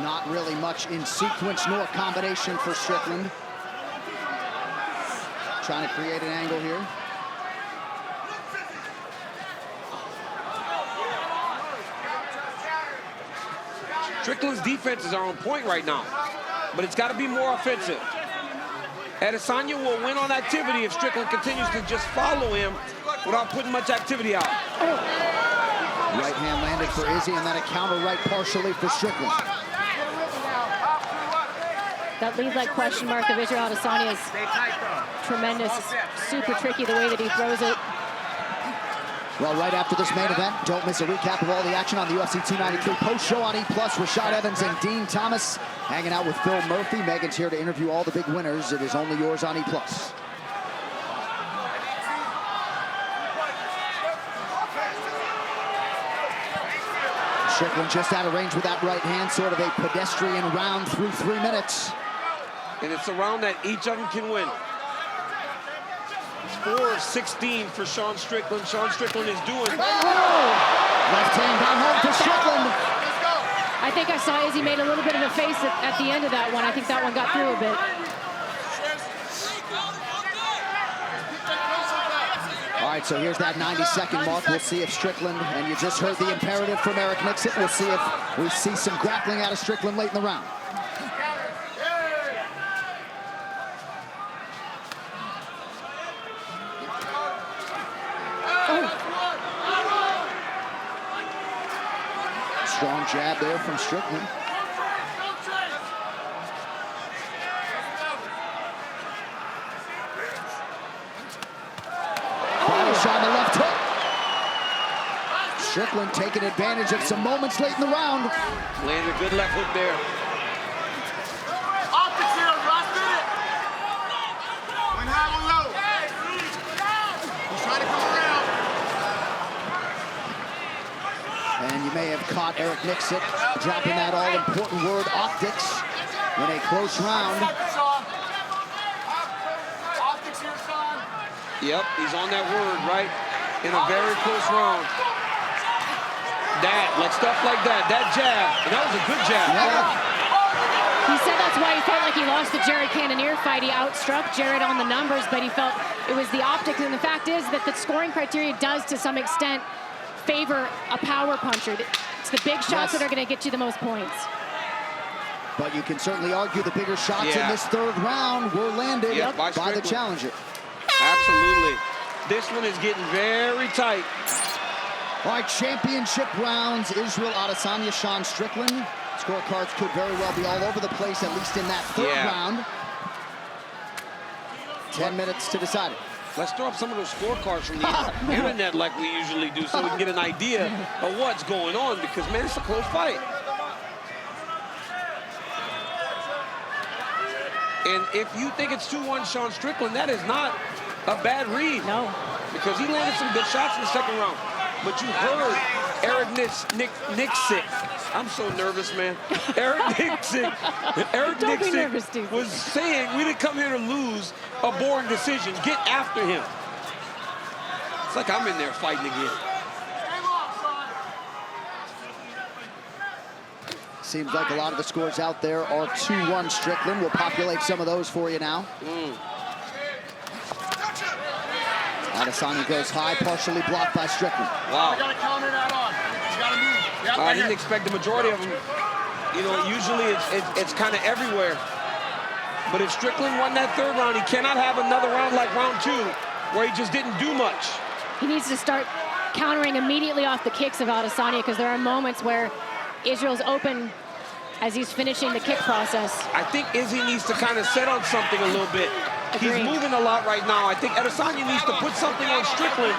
Not really much in sequence nor combination for Strickland. Trying to create an angle here. Strickland's defenses are on point right now, but it's got to be more offensive. Adesanya will win on activity if Strickland continues to just follow him without putting much activity out. Right hand landed for Izzy, and then a counter right partially for Strickland. That lead leg question mark of Israel Adesanya is tremendous. It's super tricky the way that he throws it. Well, right after this main event, don't miss a recap of all the action on the UFC 293 post-show on E+. Rashad Evans and Dean Thomas hanging out with Phil Murphy. Megan's here to interview all the big winners. It is only yours on E+. Strickland just out of range with that right hand, sort of a pedestrian round through 3 minutes. And it's a round that each of them can win. It's 4 of 16 for Sean Strickland. Sean Strickland is doing. Left hand down home for Strickland. I think I saw Izzy made a little bit of a face at the end of that one. I think that one got through a bit. All right, so here's that 90-second mark. We'll see if Strickland, and you just heard the imperative from Eric Nixon. We'll see if we see some grappling out of Strickland late in the round. Strong jab there from Strickland. Body shot on the left hook. Strickland taking advantage of some moments late in the round. Landed a good left hook there. Optics here, last minute. Went high and low. He's trying to come around. And you may have caught Eric Nixon dropping that all-important word, optics, in a close round. Optics here, son. Yep, he's on that word, right? In a very close round. That, like stuff like that jab, and that was a good jab. He said that's why he felt like he lost the Jared Cannonier fight. He outstruck Jared on the numbers, but he felt it was the optics. And the fact is that the scoring criteria does, to some extent, favor a power puncher. It's the big shots that are going to get you the most points. But you can certainly argue the bigger shots in this 3rd round were landed by the challenger. Absolutely. This one is getting very tight. All right, championship rounds. Israel Adesanya, Sean Strickland. Scorecards could very well be all over the place, at least in that 3rd round. 10 minutes to decide it. Let's throw up some of those scorecards from the internet like we usually do so we can get an idea of what's going on because, man, it's a close fight. And if you think it's 2-1 Sean Strickland, that is not a bad read. No. Because he landed some good shots in the 2nd round. But you heard Eric Nixon. I'm so nervous, man. Eric Nixon was saying we didn't come here to lose a boring decision. Get after him. It's like I'm in there fighting again. Seems like a lot of the scores out there are 2-1 Strickland. We'll populate some of those for you now. Adesanya goes high, partially blocked by Strickland. Wow. You gotta counter that on. You gotta move. Yep, I didn't expect the majority of them. You know, usually it's kind of everywhere. But if Strickland won that third round, he cannot have another round like round 2, where he just didn't do much. He needs to start countering immediately off the kicks of Adesanya, because there are moments where Israel's open as he's finishing the kick process. I think Izzy needs to kind of set on something a little bit. Agreed. He's moving a lot right now. I think Adesanya needs to put something on Strickland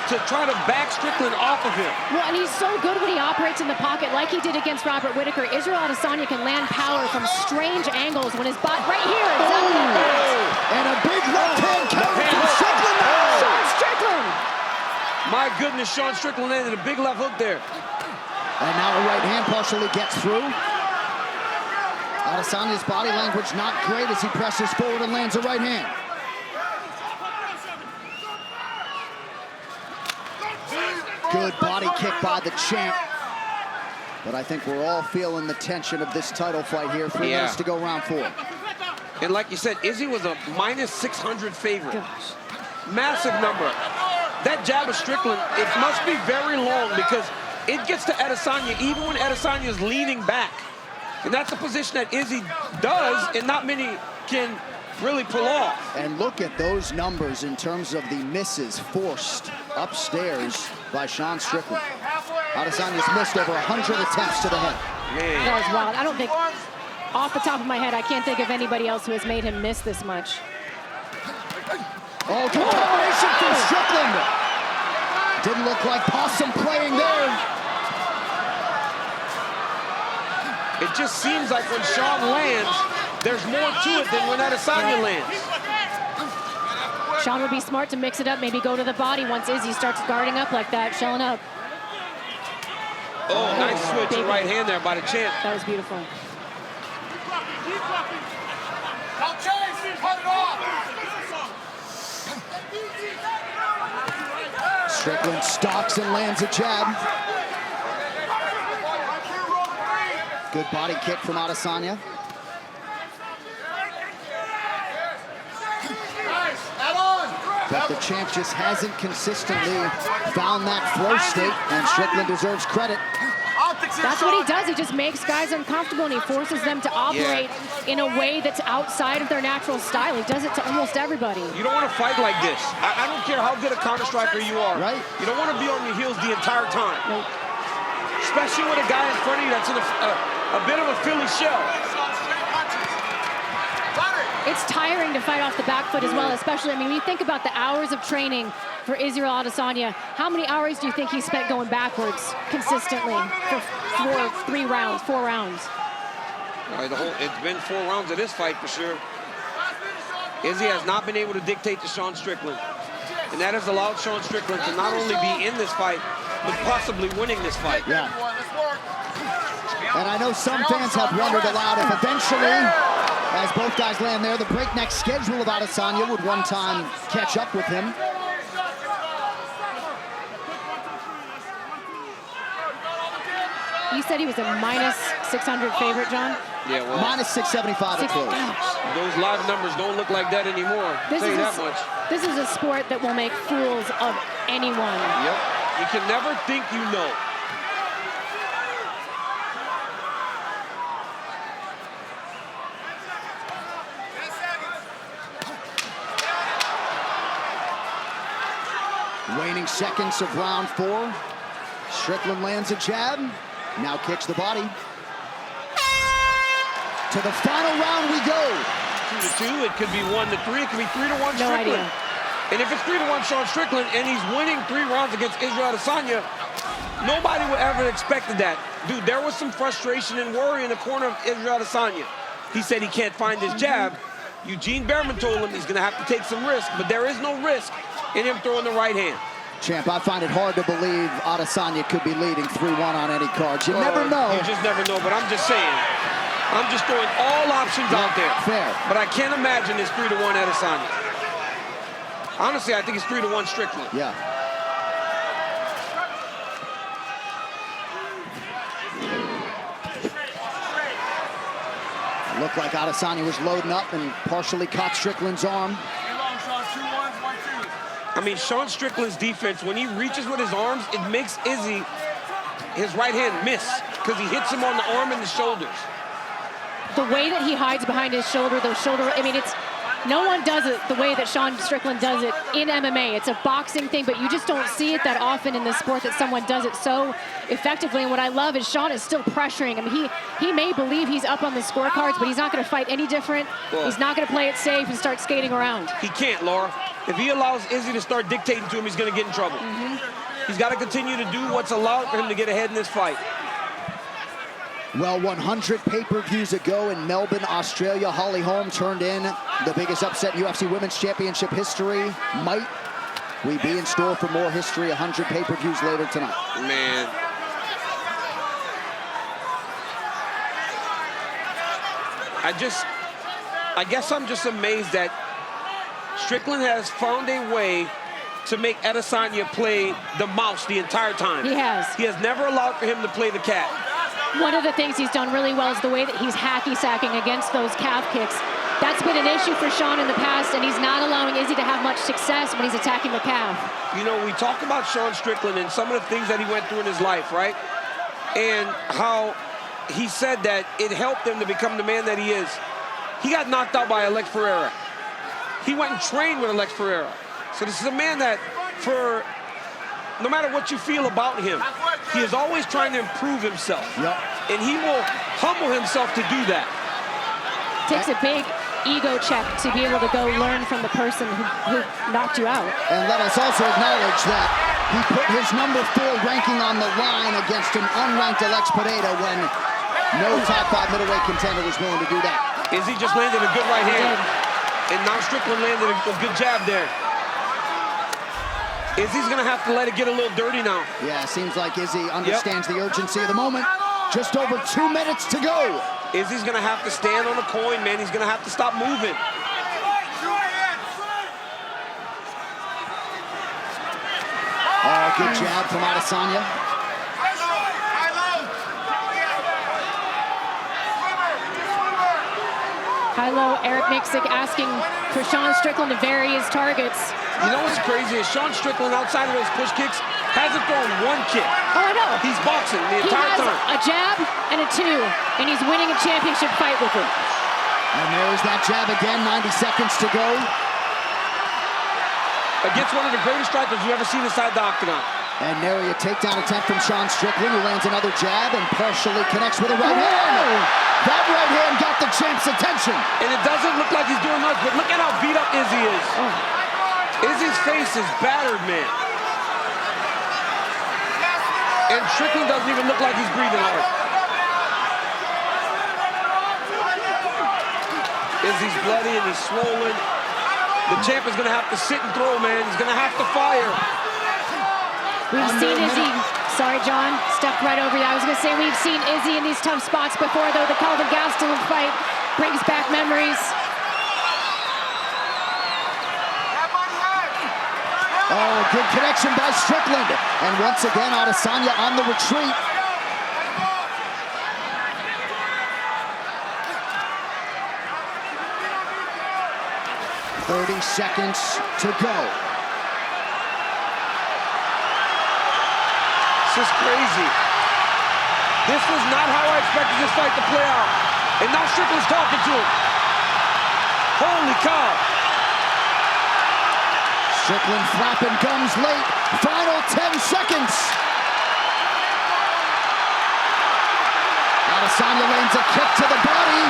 to try to back Strickland off of him. Well, and he's so good when he operates in the pocket like he did against Robert Whittaker. Israel Adesanya can land power from strange angles when his body, right here, exactly like that. And a big left hand counter from Strickland now. Sean Strickland. My goodness, Sean Strickland landed a big left hook there. And now a right hand partially gets through. Adesanya's body language not great as he presses forward and lands a right hand. Good body kick by the champ. But I think we're all feeling the tension of this title fight here. 3 minutes to go, round 4. And like you said, Izzy was a minus 600 favorite. Massive number. That jab of Strickland, it must be very long, because it gets to Adesanya even when Adesanya is leaning back. And that's a position that Izzy does, and not many can really pull off. And look at those numbers in terms of the misses forced upstairs by Sean Strickland. Adesanya's missed over 100 attempts to the head. That was wild. I don't think, off the top of my head, I can't think of anybody else who has made him miss this much. Oh, good combination from Strickland. Didn't look like possum playing there. It just seems like when Sean lands, there's more to it than when Adesanya lands. Sean would be smart to mix it up, maybe go to the body once Izzy starts guarding up like that, showing up. Oh, nice switch Big right hand there by the champ. That was beautiful. Strickland stalks and lands a jab. Good body kick from Adesanya. But the champ just hasn't consistently found that flow state, and Strickland deserves credit. That's what he does. He just makes guys uncomfortable, and he forces them to operate in a way that's outside of their natural style. He does it to almost everybody. You don't want to fight like this. I don't care how good a counter striker you are. Right. You don't want to be on your heels the entire time. Nope. Especially with a guy in front of you that's in a bit of a Philly shell. It's tiring to fight off the back foot as well, especially, I mean, when you think about the hours of training for Israel Adesanya, how many hours do you think he spent going backwards consistently for 4 rounds? It's been 4 rounds of this fight for sure. Izzy has not been able to dictate to Sean Strickland. And that has allowed Sean Strickland to not only be in this fight, but possibly winning this fight. Yeah. And I know some fans have wondered aloud if eventually, as both guys land there, the breakneck schedule of Adesanya would one time catch up with him. You said he was a minus 600 favorite, John? Yeah, well, minus 675 at close. Those live numbers don't look like that anymore. I'll tell you that much. This is a sport that will make fools of anyone. Yep. You can never think you know. Waning seconds of round 4. Strickland lands a jab, now kicks the body. To the final round we go. 2-2, it could be 1-3, it could be 3-1 Strickland. No idea. And if it's 3-1 Sean Strickland and he's winning 3 rounds against Israel Adesanya, nobody would ever expected that. Dude, there was some frustration and worry in the corner of Israel Adesanya. He said he can't find his jab. Eugene Behrman told him he's gonna have to take some risk, but there is no risk in him throwing the right hand. Champ, I find it hard to believe Adesanya could be leading 3-1 on any cards. You never know. You just never know, but I'm just saying. I'm just throwing all options out there. Fair. But I can't imagine it's 3-1 Adesanya. Honestly, I think it's 3-1 Strickland. Yeah. It looked like Adesanya was loading up and partially caught Strickland's arm. I mean, Sean Strickland's defense, when he reaches with his arms, it makes Izzy, his right hand, miss because he hits him on the arm and the shoulders. the way that he hides behind his shoulder, those shoulder, I mean, no one does it the way that Sean Strickland does it in MMA. It's a boxing thing, but you just don't see it that often in the sport that someone does it so effectively. And what I love is Sean is still pressuring him. He may believe he's up on the scorecards, but he's not going to fight any different. Well, he's not going to play it safe and start skating around. He can't, Laura. If he allows Izzy to start dictating to him, he's going to get in trouble. He's got to continue to do what's allowed for him to get ahead in this fight. Well, 100 pay-per-views ago in Melbourne, Australia, Holly Holm turned in the biggest upset in UFC Women's Championship history. Might we be in store for more history, 100 pay-per-views later tonight? Man. I guess I'm just amazed that Strickland has found a way to make Adesanya play the mouse the entire time. He has. He has never allowed for him to play the cat. One of the things he's done really well is the way that he's hacky-sacking against those calf kicks. That's been an issue for Sean in the past, and he's not allowing Izzy to have much success when he's attacking the calf. You know, we talk about Sean Strickland and some of the things that he went through in his life, right? And how he said that it helped him to become the man that he is. He got knocked out by Alex Pereira. He went and trained with Alex Pereira. So this is a man that, no matter what you feel about him, he is always trying to improve himself. And he will humble himself to do that. Takes a big ego check to be able to go learn from the person who knocked you out. And let us also acknowledge that he put his #4 ranking on the line against an unranked Alex Pereira when no top 5 middleweight contender was willing to do that. Izzy just landed a good right hand. And now Strickland landed a good jab there. Izzy's gonna have to let it get a little dirty now. Yeah, seems like Izzy understands the urgency of the moment. Just over 2 minutes to go. Izzy's gonna have to stand on the coin, man. He's gonna have to stop moving. Oh, good jab from Adesanya. High-low, Eric Miksic asking for Sean Strickland to vary his targets. You know what's crazy is Sean Strickland, outside of those push kicks, hasn't thrown one kick. Oh, I know. He's boxing the entire time. He has a jab and a 2, and he's winning a championship fight with it. And there's that jab again, 90 seconds to go. Against one of the greatest strikers you've ever seen inside the Octagon. And nary a takedown attempt from Sean Strickland, who lands another jab and partially connects with a right hand. That right hand got the champ's attention. And it doesn't look like he's doing much, but look at how beat up Izzy is. Izzy's face is battered, man. And Strickland doesn't even look like he's breathing hard. Izzy's bloody and he's swollen. The champ is gonna have to sit and throw, man. He's gonna have to fire. We've seen Izzy, sorry John, stepped right over you. I was gonna say we've seen Izzy in these tough spots before, though. The Calvin Gastelum fight brings back memories. Oh, good connection by Strickland. And once again, Adesanya on the retreat. "30 seconds to go." This is crazy. This was not how I expected this fight to play out. And now Strickland's talking to him. Holy cow. Strickland flapping gums late. Final 10 seconds. Adesanya lands a kick to the body.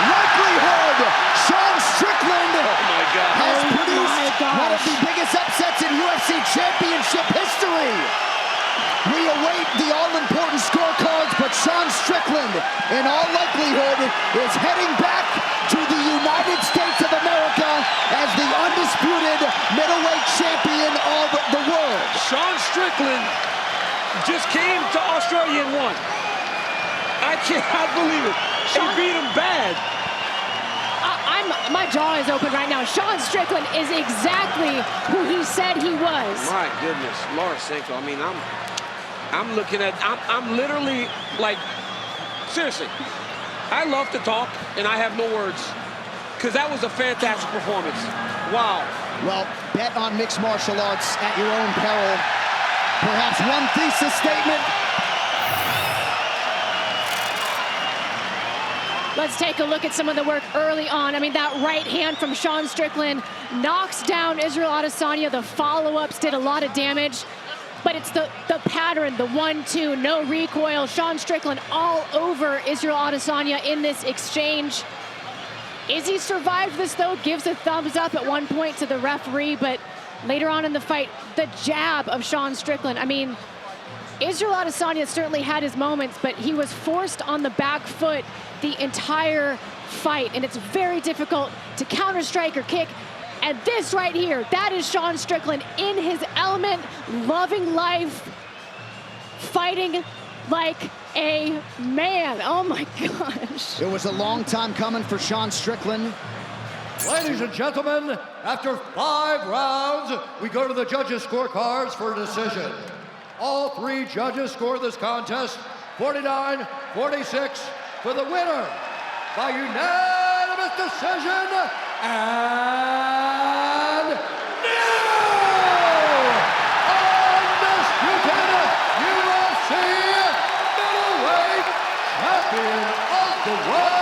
Likelihood. Sean Strickland has produced one of the biggest upsets in UFC Championship history. We await the all-important scorecards, but Sean Strickland, in all likelihood, is heading back to the United States of America as the undisputed middleweight champion of the world. Sean Strickland just came to Australia and won. I cannot believe it. He beat him bad. My jaw is open right now. Sean Strickland is exactly who he said he was. My goodness, Laura Senko. I mean, I'm looking at, I'm literally like, seriously, I love to talk and I have no words because that was a fantastic performance. Wow. Well, bet on mixed martial arts at your own peril. Perhaps one thesis statement: Let's take a look at some of the work early on. I mean, that right hand from Sean Strickland knocks down Israel Adesanya. The follow-ups did a lot of damage. But it's the pattern, the 1-2, no recoil. Sean Strickland all over Israel Adesanya in this exchange. Izzy survived this, though, gives a thumbs up at one point to the referee, but later on in the fight, the jab of Sean Strickland. I mean, Israel Adesanya certainly had his moments, but he was forced on the back foot the entire fight, and it's very difficult to counter-strike or kick. And this right here, that is Sean Strickland in his element, loving life, fighting like a man. Oh my gosh. It was a long time coming for Sean Strickland. Ladies and gentlemen, after 5 rounds, we go to the judges' scorecards for a decision. All 3 judges score this contest 49-46 for the winner by unanimous decision. And new undisputed UFC middleweight champion of the world.